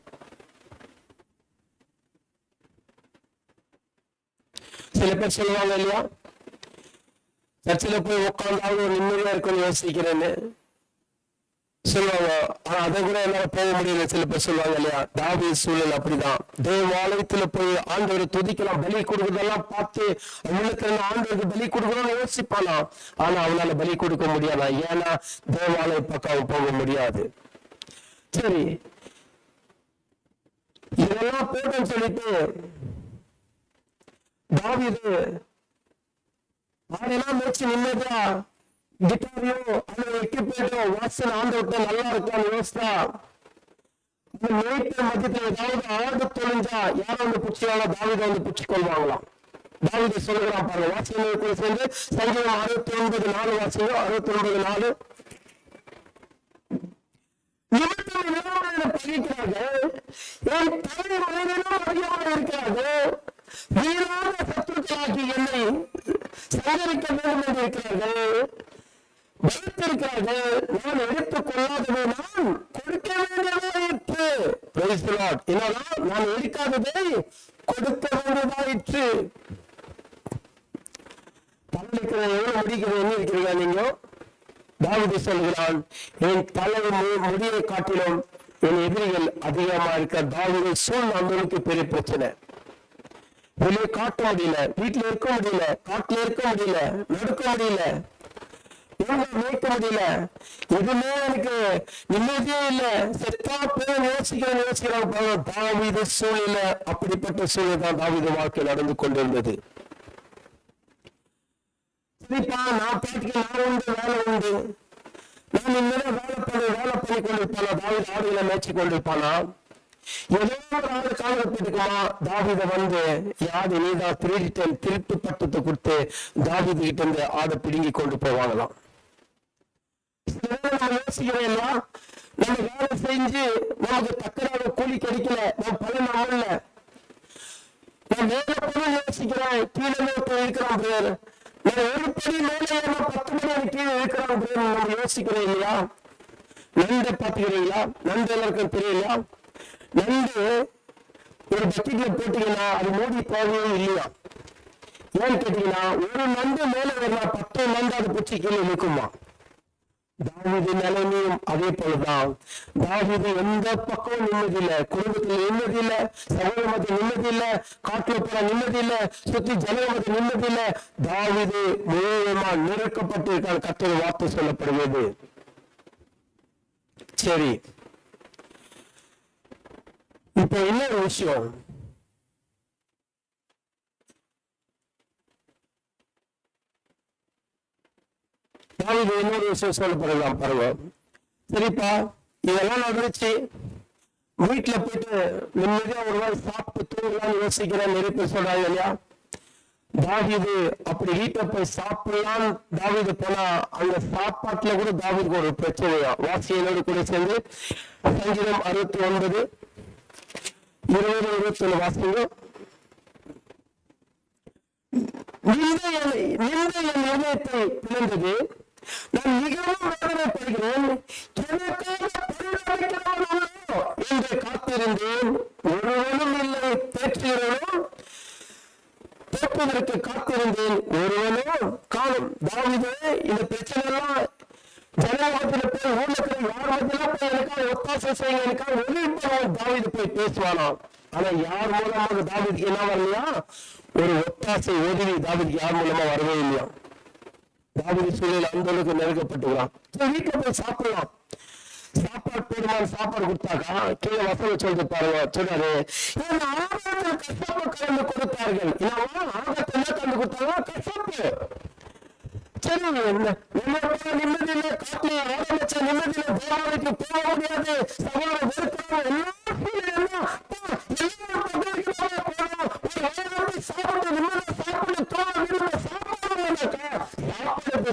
[SPEAKER 1] சில பேர் சொல்லுவாங்க இல்லையா, சர்ச்சில் போய் உட்கார்ந்தாலும் நிம்மதியா இருக்குன்னு யோசிக்கிறேன்னு சொல்லுவாங்க. ஆனா அதை கூட என்னால போக முடியல. சில பேர் சொல்லுவாங்க இல்லையா, தாவீது சூழல் அப்படிதான். தேவாலயத்துல போய் ஆண்டவரை துதிக்கலாம், பலி கொடுக்கறதெல்லாம் பார்த்து அவங்களுக்கு ஆண்டவருக்கு பலி கொடுக்கணும்னு யோசிப்பாலாம். ஆனா அவனால பலி கொடுக்க முடியாதா? ஏன்னா தேவாலய பக்கம் போக முடியாது. சரி, இதெல்லாம் போட்டோன்னு சொல்லிட்டு தாவீது ஆடெல்லாம் முடிச்சு நிம்மதியா கிட்டாரையோ அல்லது எக்யூப்மெண்ட்டோ வாசல் ஆண்டவர்கிட்ட நல்லா இருக்கான்னு யோசித்தா, அந்த மேய்ப்பர் மத்தியத்தில் ஏதாவது ஆடு தொழிஞ்சா யாரும் வந்து பிடிச்சிவாங்க, தாவீதை வந்து பிடிச்சி கொள்வாங்களாம். தாவீது சொல்லுகிறான் பாருங்க, வாசிகளை சேர்ந்து சங்கீதம் 69:4 வாசிங்க. 69:4. நிமித்தம் இல்லாமல் பகிக்கிறார்கள். என் தலைமுறையிலும் அதிகமாக இருக்கிறார்கள். வீணான சத்துருக்களாக்கி என்னை சங்கரிக்க வேண்டும் என்று இருக்கிறார்கள். வைத்திருக்கிறார்கள். நான் எடுத்துக் கொள்ளாததை நான் கொடுக்க வேண்டியதாயிற்று. என்னதான் நான் எடுக்காததை கொடுக்க வேண்டியதாயிற்று. பள்ளிக்கிற எவ்வளவு முடிக்கிறது என்ன இருக்கிறீங்க நீங்க? தாவீது சொல்கிறான், என் தலை முடியை காட்டிலும் என் எதிரிகள் அதிகமா இருக்க. தாவீது சூழ்நிலைக்கு பெரிய பிரச்சனை. வெளியே காட்ட முடியல, வீட்டுல இருக்க முடியல, காட்டுல இருக்க முடியல, நடக்க முடியல, மேய்க்க முடியல, எதுவுமே எனக்கு நிம்மதியே இல்ல. செத்தா போய் யோசிக்கிறேன். தாவீது சூழ்நிலை அப்படிப்பட்ட சூழ்நிலை தான் தாவீது வாழ்க்கை நடந்து கொண்டிருந்தது. சரிப்பா, நான் பாட்டுக்கு நான் உண்டு, வேலை உண்டு, நான் இனிமேல் வேலை பண்ணி கொண்டிருப்பானா? தாவீது ஆடுகளை மேய்ச்சி கொண்டிருப்பானா? ஏதோ ஒரு ஆடு காணப்பட்டுக்குமா? தாவீதை வந்து யாரு நீதான் திருடிட்டேன் திருட்டு பட்டத்தை கொடுத்து தாவீது கிட்ட இருந்து ஆடை பிடுங்கி கொண்டு போவாங்களாம். நம்ம யோசிக்கிறோம் இல்லையா? நம்ம வேலை செஞ்சு நமக்கு தக்கதாக கூலி கிடைக்கல, நம்ம பலன் ஆகல, நான் மேல போன யோசிக்கிறேன், கீழே இருக்கிறான் பேர், நான் ஒரு படி மேலே 10 மணி கீழே இருக்கிறான் பேர் நம்ம யோசிக்கிறோம் இல்லையா? நண்டை பாத்துக்கிறீங்களா? நண்டு எல்லாருக்கும் தெரியலையா? நண்டு ஒரு பக்கெட்ல போட்டீங்கன்னா அது மூடி போகவே இல்லையா? ஏன்னு கேட்டீங்கன்னா, ஒரு நண்டு மேல வரலாம், 10 நண்டு அது பூச்சி கீழே நிற்குமா? தாவீது நிலைமையும் அதே போலதான். தாவீது எந்த பக்கமும் நிம்மதி இல்லை, குடும்பத்துல நிம்மதி இல்லை, சமூகமத்தில் நிம்மதி இல்லை, காட்டுல போற நிம்மதி இல்லை, சுத்தி ஜனமத்தில் நிம்மதி இல்லை. தாவீது முழுவதுமா நெருக்கப்பட்டு இருக்கான். கர்த்தர் வார்த்தை சொல்லப்படுகிறது. சரி, இப்ப இன்னொரு விஷயம், இன்னொரு விஷயம் சொல்லப்படலாம் பாருங்க. சரிப்பா, இதெல்லாம் நடந்துச்சு, வீட்டுல போயிட்டு நிம்மதியா ஒரு நாள் சாப்பிட்டு தூங்கலாம்னு யோசிக்கிறேன். நிறைய பேர் சொல்றாங்க இல்லையா? தாவீது அப்படி வீட்டை போய் சாப்பிடலாம் தாவீது போனா அந்த சாப்பாட்டுல கூட தாவீதுக்கு ஒரு பிரச்சனையா. வாசியனோடு கூட சேர்ந்து சங்கீதம் 69 20 21 வாசிங்க. நிந்தை என் இதயத்தை பிளந்தது, நான் மிகவும் வேதனைப்படுகிறேன், என்று காத்திருந்தேன், ஒருவனும் இல்லை, தேற்றுகிறவனும் தேற்றுவதற்கு காத்திருந்தேன், ஒருவனும் காணும். தாவீது இந்த பிரச்சனை எல்லாம் ஜனநாயகத்துல போய் ஊர்ல இருக்கிற யார் மத்தியெல்லாம் போய் எனக்காக ஒத்தாசை செய்ய எனக்காக ஒளிப்பவன் தாவீது போய் பேசுவானாம். ஆனா யார் மூலமாக தாவீதுக்கு என்ன வரலையா? ஒரு ஒத்தாசை உதவி தாவீதுக்கு யார் மூலமா வரவே இல்லையா? தாவீது சூழல் அந்த அளவுக்கு நெருக்கப்பட்டுக்கிறான். வீட்டுல போய் சாப்பிடலாம், சாப்பாடு பெருமாள் சாப்பாடு கொடுத்தாக்கா கீழே வசனம் சொல்லிட்டு பாருங்க. சொன்னாரு, கசப்பு கலந்து கொடுத்தார்கள். ஆகத்தை என்ன கலந்து கொடுத்தாங்க? கசப்பு. சரி, நிம்மதியில காட்டில ஆரம்பிச்ச நிம்மதியில தேவாலயத்துக்கு போக முடியாது, சகோதர வெறுக்கிறாங்க,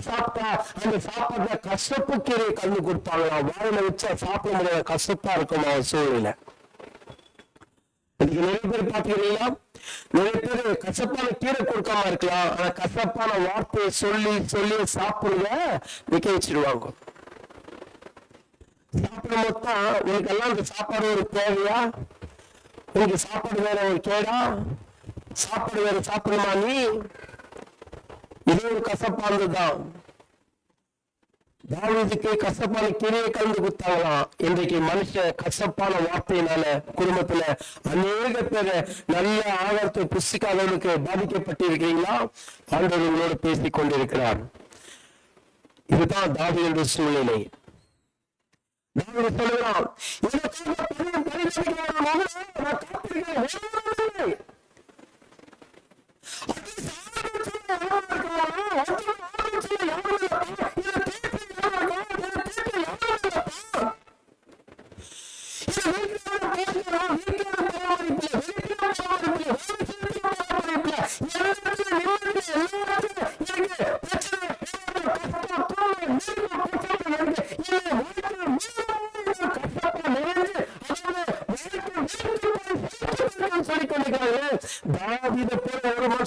[SPEAKER 1] சாப்பிட்டா அந்த சாப்பாடுல கசப்பு கீரை கலந்து கொடுப்பாங்களா? வாயில வச்சா சாப்பிட முடியாத கசப்பா இருக்கும் அவன் சூழ்நிலை. இன்னைக்கு நிறைய பேர் பாத்துக்கிறீங்களா? நிறைய பேர் கசப்பான கீரை கொடுக்காம இருக்கலாம், ஆனா கசப்பான வார்த்தையை சொல்லி சொல்லி சாப்பிடுங்க நிக்க வச்சிருவாங்க. சாப்பிடும் போதுதான் உனக்கு எல்லாம் இந்த சாப்பாடு ஒரு தேவையா? உனக்கு சாப்பாடு வேற ஒரு கேடா? சாப்பாடு வேற சாப்பிடுமா நீ? இது ஒரு கசப்பானதுதான். தாவீதுக்கு கசப்பான கீரையை கலந்து கொடுத்தாங்களாம். இன்றைக்கு மனுஷன் கசப்பான வார்த்தையினால குடும்பத்துல அநேக பேர் நல்ல ஆகாரத்தை புசிக்காதவனுக்கு பாதிக்கப்பட்டு இருக்கீங்களா? ஆண்டவர் உங்களோடு பேசிக் கொண்டிருக்கிறார். இதுதான் தாவீதுடைய சூழ்நிலை. தாவீது சொல்லுகிறான்,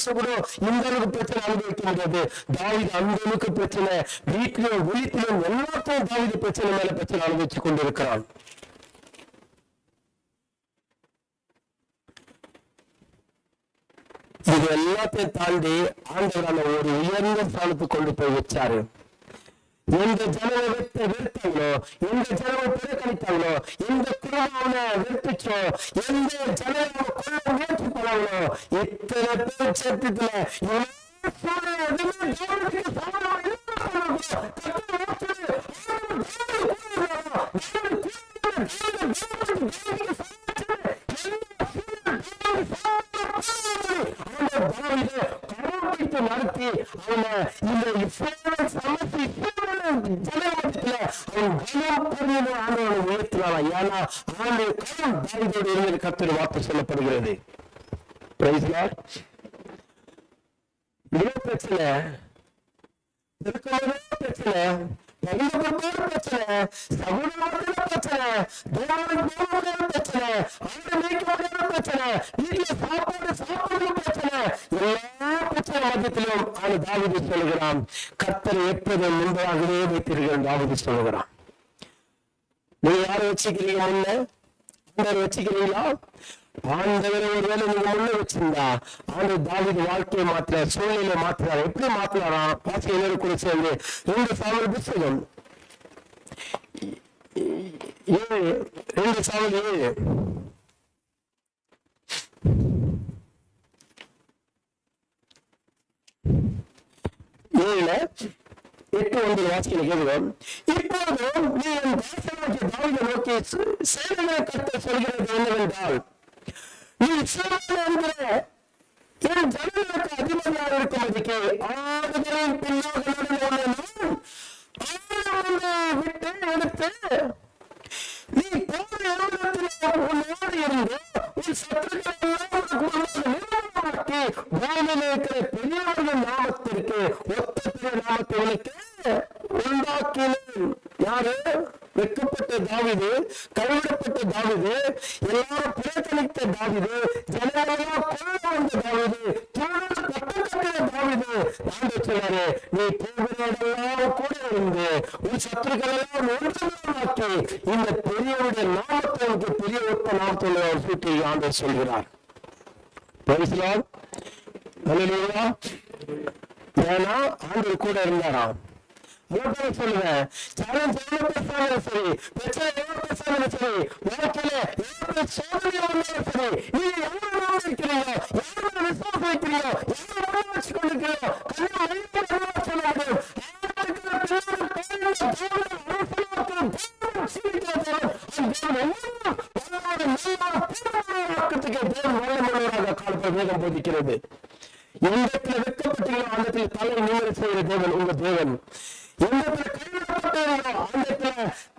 [SPEAKER 1] மனுஷன் கூட இந்த அளவுக்கு பிரச்சனை அனுபவிக்க முடியாது. தாவீது அந்த அளவுக்கு பிரச்சனை, வீட்டிலும் வெளித்திலும் எல்லாத்தையும் தாவீது பிரச்சனை மேல பிரச்சனை அனுபவிச்சு கொண்டிருக்கிறான். இது எல்லாத்தையும் தாண்டி ஆண்டவரான ஒரு உயர்ந்த ஸ்தானத்துக்கு கொண்டு போய் வச்சாரு. எந்த ஜனவை வெறுத்தாங்களோ, எந்த ஜனவை புறக்கணித்தாங்களோ, எந்த குடும்பம் வெறுத்துச்சோ, எந்த ஜனவை கொள்ள முயற்சி பண்ணாங்களோ, இத்தனை பேர் சேர்த்ததுல நடத்தி அவனை இந்த உயர்த்தினான். ஏன்னா கர்த்தருடைய வார்த்தை சொல்லப்படுகிறது. பிரச்சனை பிரச்சனை, பிரச்சனை, சமூக பிரச்சனை, பிரச்சனை, பிரச்சனை, வீட்டுல சாப்பாடு பிரச்சனை, எல்லா பிரச்சனை மத்தியிலும் அவன் தாவீது சொல்லுகிறான், கர்த்தரை எப்போதும் முன்பாகவே வைத்திருக்கிறேன் தாவீது சொல்லுகிறான். நீங்க யாரை வச்சுக்கிறீங்க? முன்ன வச்சுக்கிறீங்களா? ஆண்டவரை ஒருவேளை நீங்க முன்ன வச்சிருந்தா ஆண்டவர் தாவீது வாழ்க்கையை மாத்தினார், சூழ்நிலை மாத்தினார். எப்படி மாத்தினாராம்? வாசி எல்லாரும் கூட சேர்ந்து 2 சாமுவேல் புத்தகம் 2 சாமுவேல் 7:8 வாசிக்கிற கேட்கிறோம். இப்போதும் நீ என் தாசனாகிய தாவீதை நோக்கி சேனைகளை கர்த்தர் சொல்கிறது என்னவென்றால், நீ இஸ்ரவேல் என்கிற என் ஜனங்களுக்கு அதிபதியாக இருக்கும்படிக்கு ஆறுதலின் பின்னாக நடந்து விட்டு எடுத்து நீ போர் உன்னோடு இருந்து உன் சத்துருக்களை பூமியில் இருக்கிற பெரியவர்கள் நாமத்திற்கு ஒத்த பெரிய நாமத்தை உனக்கு உண்டாக்கினேன். யாரு? வெட்கப்பட்ட தாவீது, கைவிடப்பட்ட தாவீது, எல்லாரும் புறக்கணித்த தாவீது, ஜனங்களெல்லாம் கொல்ல வந்த தாவீது, கட்டப்பட்ட தாவீது. ஆண்டவர் சொல்றாரு, நீ போகிறதெல்லாம் கூட இருந்து உன் சத்துருக்கள் எல்லாம் ஒன்றுமாக்கி இந்த பெரியவருடைய நாமத்தை உனக்கு பெரிய ஒத்த நாமத்தை அவர் சூட்டி ஆண்டவர் சொல்கிறார். ஏன்னா ஆண்டவர் கூட இருந்தாராம். சொல்லுவேன், சரி, பிரச்சனை பேசாலும் சரி, வாழ்க்கையில சோதனை வந்தாலும் சரி, நீங்க எவ்வளவு இருக்கிறீங்க, எவ்வளவு விசுவாசம் வைக்கிறீங்க, எவ்வளவு வச்சு கொண்டிருக்கிறீங்க, வேகம் போதிக்கிறது. எந்த வெட்கப்பட்டீங்களோ அந்த தலை நிமிர செய்கிற தேவன் உங்க தேவன்.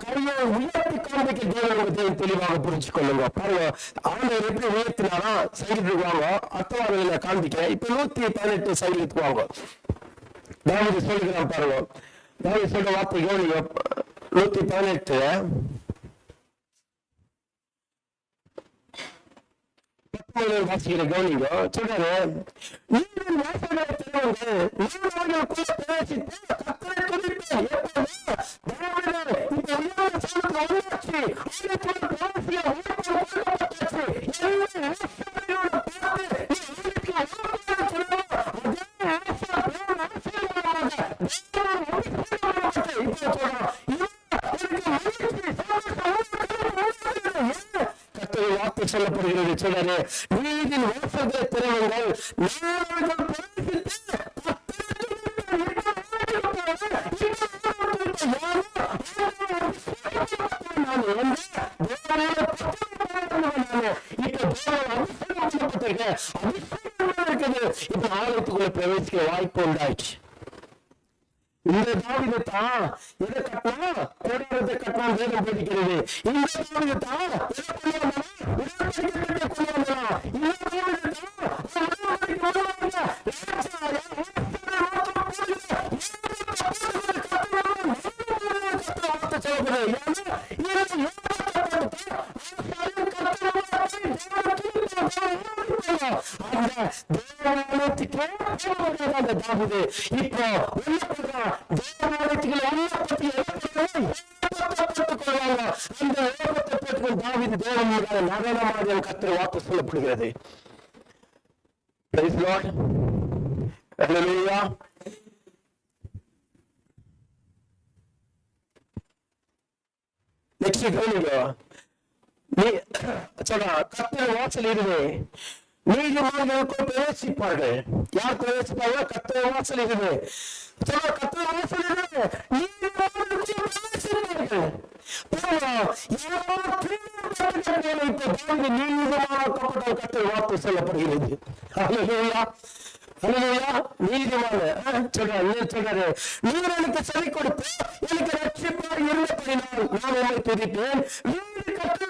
[SPEAKER 1] கையை உயர்த்தி காண்பிக்க தேவன் உங்க தேவன் தெளிவாக புரிஞ்சு கொள்ளுங்க. பாருங்க, ஆண்டவர் எப்படி உயர்த்தினாலும் சங்கீதத்துக்கு வாங்க, அர்த்தவாதிகளை காண்பிக்கிறேன். இப்ப 118 சங்கீதத்துக்கு வாங்க. தாவீது சொல்லுகிறான் பாருங்க, தாவீது சொல்ற வார்த்தை கவனிங்க. 118 வாசிக்கிற கவனிங்க. சொல்றாரு, நீங்கள் வாசகரை திறவுங்க, நீங்கள் அவர்களுக்குள்ள பிரவேசித்து கர்த்தரை துதிப்பேன். இந்த உயர்ந்த ஸ்தானத்துக்கு வந்தாச்சு, அவர்களுக்குள்ள பிரவேசிக்க உயர்வு கொடுக்கப்பட்டாச்சு. எல்லா ஆசையோட பார்த்து நீ அவர்களுக்கு உயர்வு சொல்லுவோம். அதே ஆசை தேவன் ஆசையோடாக வார்த்தை சொல்லப்படுகிறது. சொல்றாரு, நீதின் வாசல்களை திறவுங்கள், இப்ப ஆலயத்துக்குள்ள பிரவேசிக்க வாய்ப்பு உண்டாயிடுச்சு. இந்த தாவீது தான் எதை கட்டினா கோடியத்தை கட்டணும் வேதம் போதிக்கிறது. இந்த தாவீது தான் எதை தேவாலயத்துக்கு தாவிது இப்போ தேவாலயத்துக்குள்ள உள்ள கொள்வாங்க. அந்த ஏகத்தை பெற்று தாவிது தேவனுடைய நடனமாக கர்த்தர் வாக்கு சொல்லப்படுகிறது. Praise Lord. Hallelujah. நெக்ஸ்ட் கவனிங்க. கர்த்தர் வாசல் இதுவே, நீதிமான்களுக்குள் பிரவேசிப்பார்கள். யார் பிரவேசிப்பாங்க? கர்த்தர் வாசல் இதுவே. கர்த்தர் வாசல் இதுவே, நீதிமான்களுக்குள் பிரவேசிப்பார்கள். நீதிமானாக்கப்பட்ட கர்த்தர் வாக்கு சொல்லப்படுகிறது. ஹல்லேலூயா. நீதிமான சொல்றாரு, நீர் எனக்கு செவி கொடுத்து எனக்கு ரட்சிப்பார் இருந்தபடினால் நான் உண்மை துதிப்பேன். வீடு கட்டு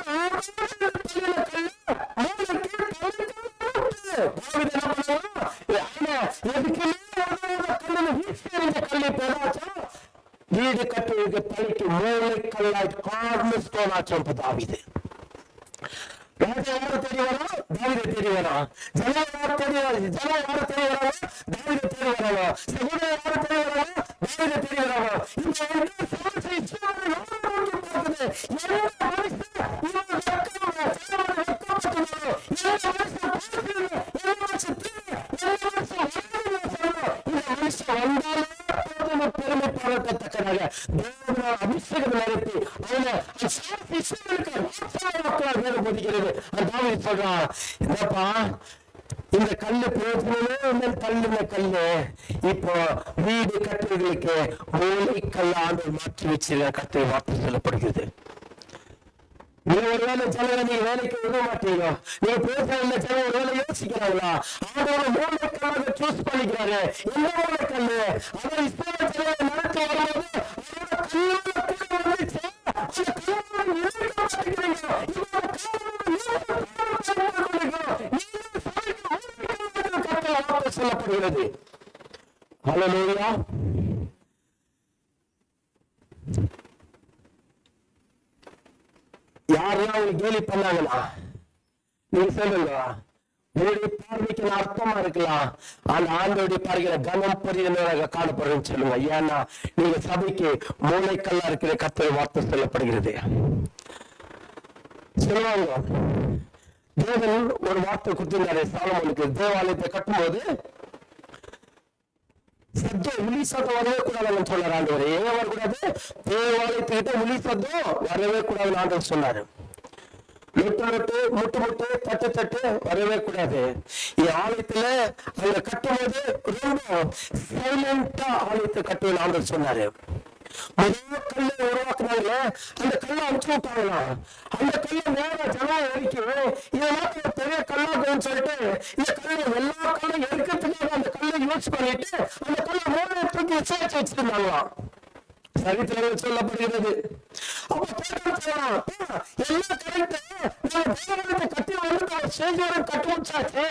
[SPEAKER 1] வீடு கட்டுவதற்கு பழிக்கு மூளை கல்லாய் கார்னர் ஸ்டோன் ஆச்சோம் தாவிது. ராஜா யாரு தேடி வரா? தாவீதை தேடி வரா. ஜனம் யாரு தேடி வரா? தாவீதை தேடி வரா. சகோதரர் யாரு தேடி வரா? தாவீதை தேடி வரா. இந்த சமஸ்தை இஸ்ரவேல் நோக்கி பார்க்குது. பெருமை பாராட்டத்தக்கதாக தேவனால் அபிஷேகம் நடத்தி அவனை போதிக்கிறது. தாவீது சொல்றான், என்னப்பா இந்த கல்லு பிரயோஜனமே தள்ளின கல்லு இப்போ வீடு கட்டுறதுக்கு மூளை கல்ல ஆண்டு மாற்றி வச்சிருக்க கர்த்தர் வாக்கு சொல்லப்படுகிறது. நீங்க ஒருவேளை ஜனங்க நீங்க வேலைக்கு விட மாட்டீங்க, நீங்க பேசுறதுல ஜனம் ஒருவேளை யோசிக்கிறாங்களா? ஆண்டோட மூளைக்கல்லாக சூஸ் பண்ணிக்கிறாரு. எந்த மூளைக்கல்லு? அவர் இஸ்ரவேல் ஜனங்களை நடத்தி வரும்போது சொல்லப்படுகிறது. ஹல்லேலூயா. யாரெல்லாம் அவங்க கேலி பண்ணாங்களா? நீங்க சொல்லுங்க. உங்களுடைய பார்வைக்கு அர்த்தமா இருக்கலாம், அந்த ஆண்டோடைய பார்வையில கனம் பரிதனாக காணப்படுறதுன்னு சொல்லுங்க. ஏன்னா நீங்க சபைக்கு மூளைக்கல்லா இருக்கிற கர்த்தர் வார்த்தை சொல்லப்படுகிறது. சொல்லுவாங்க, தேவன் ஒரு வார்த்தை கொடுத்திருந்தாரு சாலமோனுக்கு. தேவாலயத்தை கட்டும்போது சத்தம் ஒலி சத்தம் வரவே கூடாதுன்னு சொன்னார் ஆண்டவர். ஏன் வரக்கூடாது? தேவாலயத்துக்கிட்ட ஒலி சத்தம் வரவே கூடாதுன்னு ஆண்டவர் சொன்னாரு. முட்டு தட்டு வரவே கூடாது. ஆலயத்துல அங்க கட்டும்போது ரொம்ப சைலண்டா ஆலயத்தை கட்டுவேன் ஆண்டவர் சொன்னாரு. முதல் கல்லை உருவாக்குனாங்களே, அந்த கல்லை அனுப்பிச்சு விட்டாங்களாம். அந்த கல்லை நேர ஜனம் எரிக்கும். இதெல்லாம் பெரிய கல்லாகுன்னு சொல்லிட்டு இந்த கல்லை எல்லா கல்லும் எரிக்கிறதுக்காக அந்த கல்லை யூஸ் பண்ணிட்டு அந்த கல்லை மூணு தூக்கி விசாரிச்சு வச்சிருந்தாங்களாம். சரித்திரங்கள் சொல்லப்படுகிறது. அப்ப எல்லாம் கரெக்ட், கட்டி வந்து ஸ்டேஜ் வரை கட்டி வச்சாச்சு.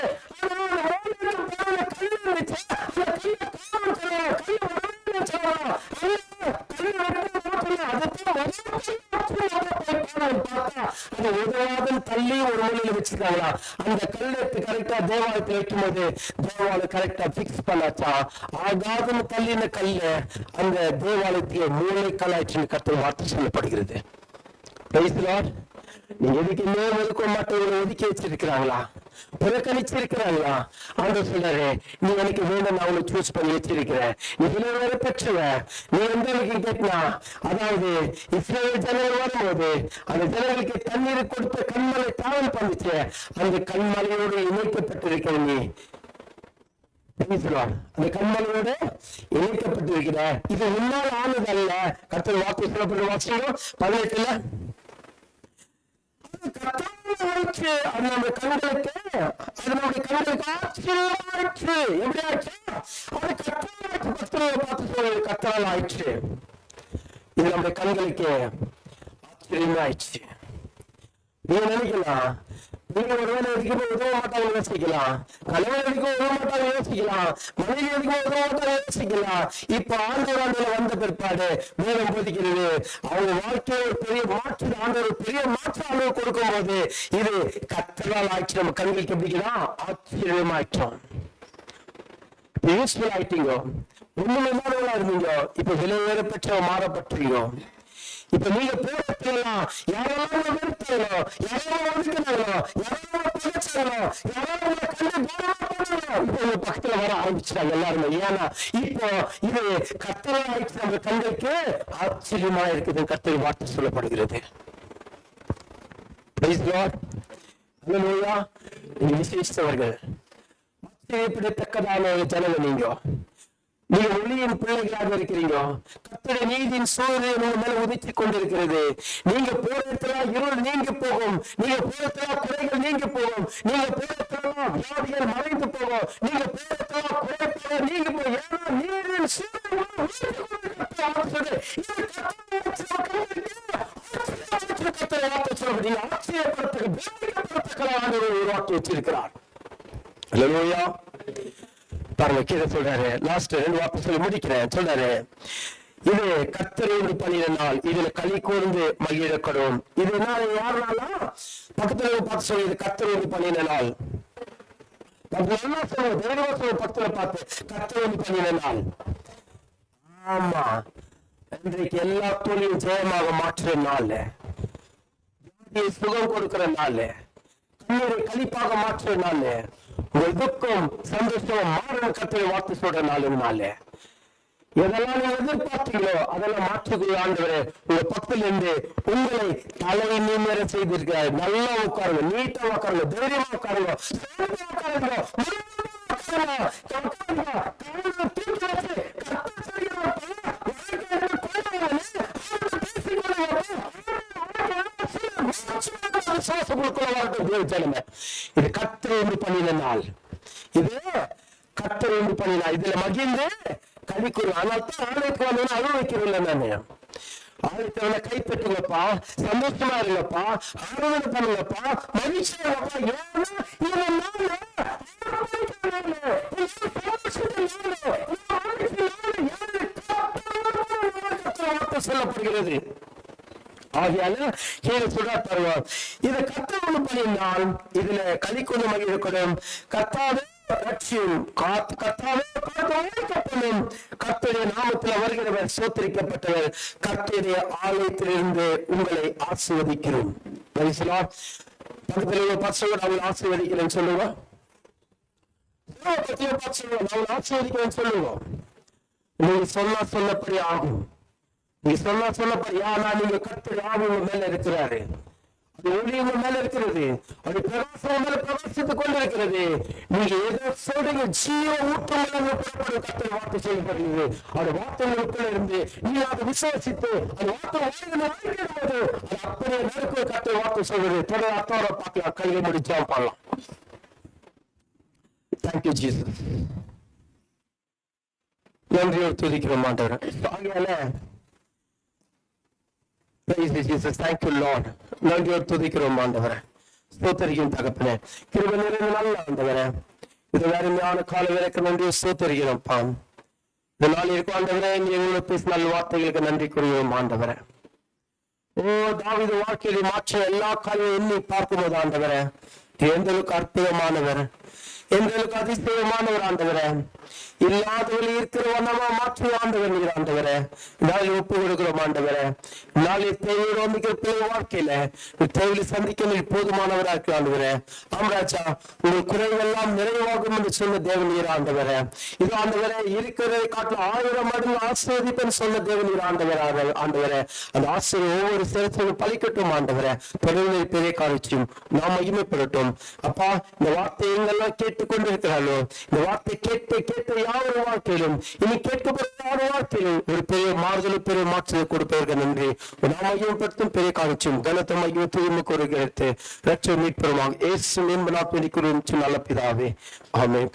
[SPEAKER 1] தள்ளி ஒரு மூலையில வச்சிருக்காங்களா? அந்த கல்லை கரெக்டா தேவாலயத்தில் வைக்கும் போது தேவாலயம் கரெக்டா பிக்ஸ் பண்ணாச்சா? ஆகாதுன்னு தள்ளின கல்ல அந்த தேவாலயத்துக்கு மூளை கலாய்ச்சி கர்த்தர் வார்த்தை சொல்லப்படுகிறது. நீங்க எதுக்குமே ஒதுக்க மாட்டவங்களை ஒதுக்கி வச்சிருக்கிறாங்களா? புறக்கணிச்சிருக்கிறாங்களா? ஆண்டவர் சொல்றாரு, நீ எனக்கு வேணும், நான் உங்களை சூஸ் பண்ணி வச்சிருக்கிறேன். நீ வேற பெற்றவ, நீ எந்த கேட்கனா? அதாவது இஸ்ரவேல் ஜனங்கள் வரும்போது அந்த ஜனங்களுக்கு தண்ணீர் கொடுத்த கண்மலை தாவல் பண்ணிச்சு. அந்த கண்மலையோடு இணைக்கப்பட்டிருக்கிற நீ அந்த கண்மலையோடு இணைக்கப்பட்டிருக்கிற. இது உன்னால் ஆனது அல்ல. கர்த்தர் வாக்கு சொல்லப்பட்ட வாசியம் 18ல கண்களுக்கு அதனுடைய கண்களுக்கு ஆச்சரியமாயிற்று. எப்படி ஆச்சு? அது கத்தரால் ஆயிற்று. இது நம்முடைய கண்களுக்கு ஆச்சரியமாயிடுச்சு. நீங்க நினைக்கலாம், நீங்க ஒருவேளை எதுக்குமே உதவ மாட்டாங்க யோசிக்கலாம், கணவன் எதுக்கும் உதவ மாட்டாங்க யோசிக்கலாம், மனைவி எதுக்கும் உதவ மாட்டாங்க யோசிக்கலாம். இப்ப ஆண்டவர் வந்த பிற்பாடு வேதம் போதிக்கிறது, அவங்க வாழ்க்கையை ஒரு பெரிய மாற்று ஆண்டவர் பெரிய மாற்று ஆண்டவர் கொடுக்கும் போது இது கத்தரால் ஆயிடுச்சு. நம்ம கண்களுக்கு எப்படின்னா ஆச்சரியமாயிட்டோம். யூஸ்ஃபுல் ஆயிட்டீங்க. ஒண்ணும் இல்லாதவங்களா இருந்தீங்க, இப்ப விலையேற பெற்ற மாறப்பட்டீங்க. இப்ப நீங்க போறதுலாம் யாரெல்லாம் வெறுத்தாங்களோ, யாரெல்லாம் ஒதுக்கினாங்களோ, யாரெல்லாம் பகைச்சாங்களோ, யாரெல்லாம் கண்டு இப்ப உங்க பக்கத்துல வர ஆரம்பிச்சிட்டாங்க எல்லாருமே. ஏன்னா இப்போ இது கர்த்தரை ஆயிடுச்சு நம்ம கண்களுக்கு ஆச்சரியமா இருக்குது. கர்த்தர் வார்த்தை சொல்லப்படுகிறது. விசேஷவர்கள் ஆச்சரியப்படத்தக்கதான ஜனங்க. நீங்க ஒளியின் பிள்ளைகளாக இருக்கிறீங்க. கர்த்தருடைய நீதியின் சூரியன் உங்க மேல உதித்துக் கொண்டிருக்கிறது. நீங்க போறதுல இருள் நீங்கி போகும். நீங்க போறதுல குறைகள் நீங்கி போகும். நீங்க போறதுல வியாதிகள் மறைந்து போகும். நீங்க போறதுல குறைகள் நீங்கி போகும். ஏன்னா நீரின் சூரியன் உருவாக்கி வச்சிருக்கிறார். பாருங்க, கீழே சொல்றாரு, லாஸ்ட் 2 வார்த்தை சொல்லி முடிக்கிறேன். சொல்றாரு, இது கர்த்தர் என்று பண்ணின நாள், இதுல களி கூர்ந்து மகிழக்கணும். இது என்ன யாருனால பக்கத்துல பார்த்து சொல்லி, இது கர்த்தர் என்று பண்ணின நாள். பக்கத்துல பார்த்து கர்த்தர் என்று பண்ணின நாள். ஆமா, இன்றைக்கு எல்லா தொழிலும் ஜெயமாக மாற்றுற நாள், சுகம் கொடுக்கிற நாள், கண்ணீரை கழிப்பாக மாற்றுற நாள், உங்கள் துக்கம் சந்தோஷம் மாறின கர்த்தரை வார்த்தை சொல்ற நாளுனால எதெல்லாம் நீங்க எதிர்பார்த்தீங்களோ அதெல்லாம் மாற்றிக்கொள்ள ஆண்டவரே உங்க பக்கத்துல இருந்து உங்களை தலை நிமிர செய்திருக்கிறார். நல்லா உட்காருங்க, நீட்டா உட்காருங்க, தைரியமா உட்காருங்க, இது கர்த்தர் என்று பண்ணின நாள், இது கர்த்தர் என்று பண்ணினார். இதுல மகிழ்ந்து கழிக்குறோம். அதனால தான் ஆலயத்துக்கு வந்தோம்னா அழுவ வைக்கிறதில்லை. நானு ஆலயத்துல கைப்பற்றுங்கப்பா, சந்தோஷமா இருங்கப்பா, ஆராதனை பண்ணுங்கப்பா, மகிழ்ச்சியா இருங்கப்பா. சொல்லப்படுகிறது. ஆகியால கீழே சொல்றா பாருங்க, இதை கர்த்தர் பண்ணினால் இதுல கலிக்கொண்டு மகிழக்கூடும். கர்த்தாவே ரட்சியும், கர்த்தாவே கப்பலும், கர்த்தருடைய நாமத்தில் வருகிறவர் சோத்தரிக்கப்பட்டவர், கர்த்தருடைய ஆலயத்திலிருந்து உங்களை ஆசீர்வதிக்கிறோம். பக்கத்தில் அவங்களை ஆசீர்வதிக்கிறேன்னு சொல்லுவோம். அவங்களை ஆசீர்வதிக்கிறேன்னு சொல்லுவோம். நீங்க சொன்னபடி ஆகும். நீ சொன்னபடி ஆனா நீங்க கர்த்தர் ஆவி உங்க மேல இருக்கிறாரு, ஒளி உங்க மேல இருக்கிறது, அது பிரகாசம் மேல பிரகாசித்துக் கொண்டிருக்கிறது. நீங்க ஏதோ சொல்றீங்க, ஜீவ ஊட்டங்கள் கர்த்தர் வார்த்தை சொல்லப்படுகிறது. அது வார்த்தை உங்களுக்குள்ள இருந்து நீங்க அதை விசுவாசித்து அந்த வார்த்தை அது அப்படியே நெருக்க கர்த்தர் வார்த்தை சொல்றது. தொடர் அத்தோட பார்க்கலாம், கையில முடிச்சா பண்ணலாம். Thank you Jesus. நன்றியோடு துதிக்கிறோம் ஆண்டவரே. ஆகையால Thank you Lord. நன்றியோடு துதிக்கிறோம் ஆண்டவரே, ஸ்தோத்திரிக்கும் தகப்பனே, கிருபை நிறைந்த நல்ல ஆண்டவரே, இது வேறுமையான கால வேலைக்கு நன்றியை ஸ்தோத்திரிக்கிறோம்ப்பா. இந்த நாள் இருக்கும் ஆண்டவரே, எங்களோட பேசின நல்ல வார்த்தைகளுக்கு நன்றி கூறுவோம் ஆண்டவரே. ஓ தாவீது வாழ்க்கையை மாற்ற எல்லா காலையும் எண்ணி பார்க்கும்போது ஆண்டவரே, எந்த அளவுக்கு அற்புதமானவர், எந்த அளவுக்கு அதிசயமானவர் ஆண்டவரே, இல்லாதவர்கள் இருக்கிற வண்ணமா மாற்றி ஆண்டவர் நீர் ஆண்டவரே. நாளில் ஒப்பு கொடுக்கிறோம் ஆண்டவரே. நாளில் தேவையோடு வந்துக்கிற பிள்ளை வாழ்க்கையில தேவையை சந்திக்க நீர் போதுமானவரா இருக்கு ஆண்டவரே. ஆம்ராஜா, உங்கள் குறைவெல்லாம் நிறைவாகும் என்று சொன்ன தேவன் நீர் ஆண்டவரே. இது ஆண்டவரே இருக்கிறதை காட்டில் 1000 மடங்கு ஆசீர்வதிப்பேன் சொன்ன தேவன் நீர் ஆண்டவர் ஆண்டவரே. அந்த ஆசீர்வாதம் ஒவ்வொரு சிறப்பும் பலிக்கட்டும் ஆண்டவரே. தொடர்ந்து பெரிய காரியம் நாம் மகிமைப்படட்டும் அப்பா. இந்த வார்த்தை எங்கெல்லாம் கேட்டுக்கொண்டிருக்கிறாளோ, இந்த வார்த்தை கேட்டு யார் வாழ்க்கையிலும் இனி கேட்கப்பட்ட யார் வாழ்க்கையிலும் ஒரு பெரிய மாறுதல் பெரிய மாற்றத்தை கொடுப்பதற்கு நன்றி. நாம் மையப்படுத்தும் பெரிய காட்சியும் கனத்த மையம் தூய்மை கூறுகிறது. ரட்ச மீட்பெருமாக இயேசு என்பதாக நல்ல பிதாவே, ஆமென்.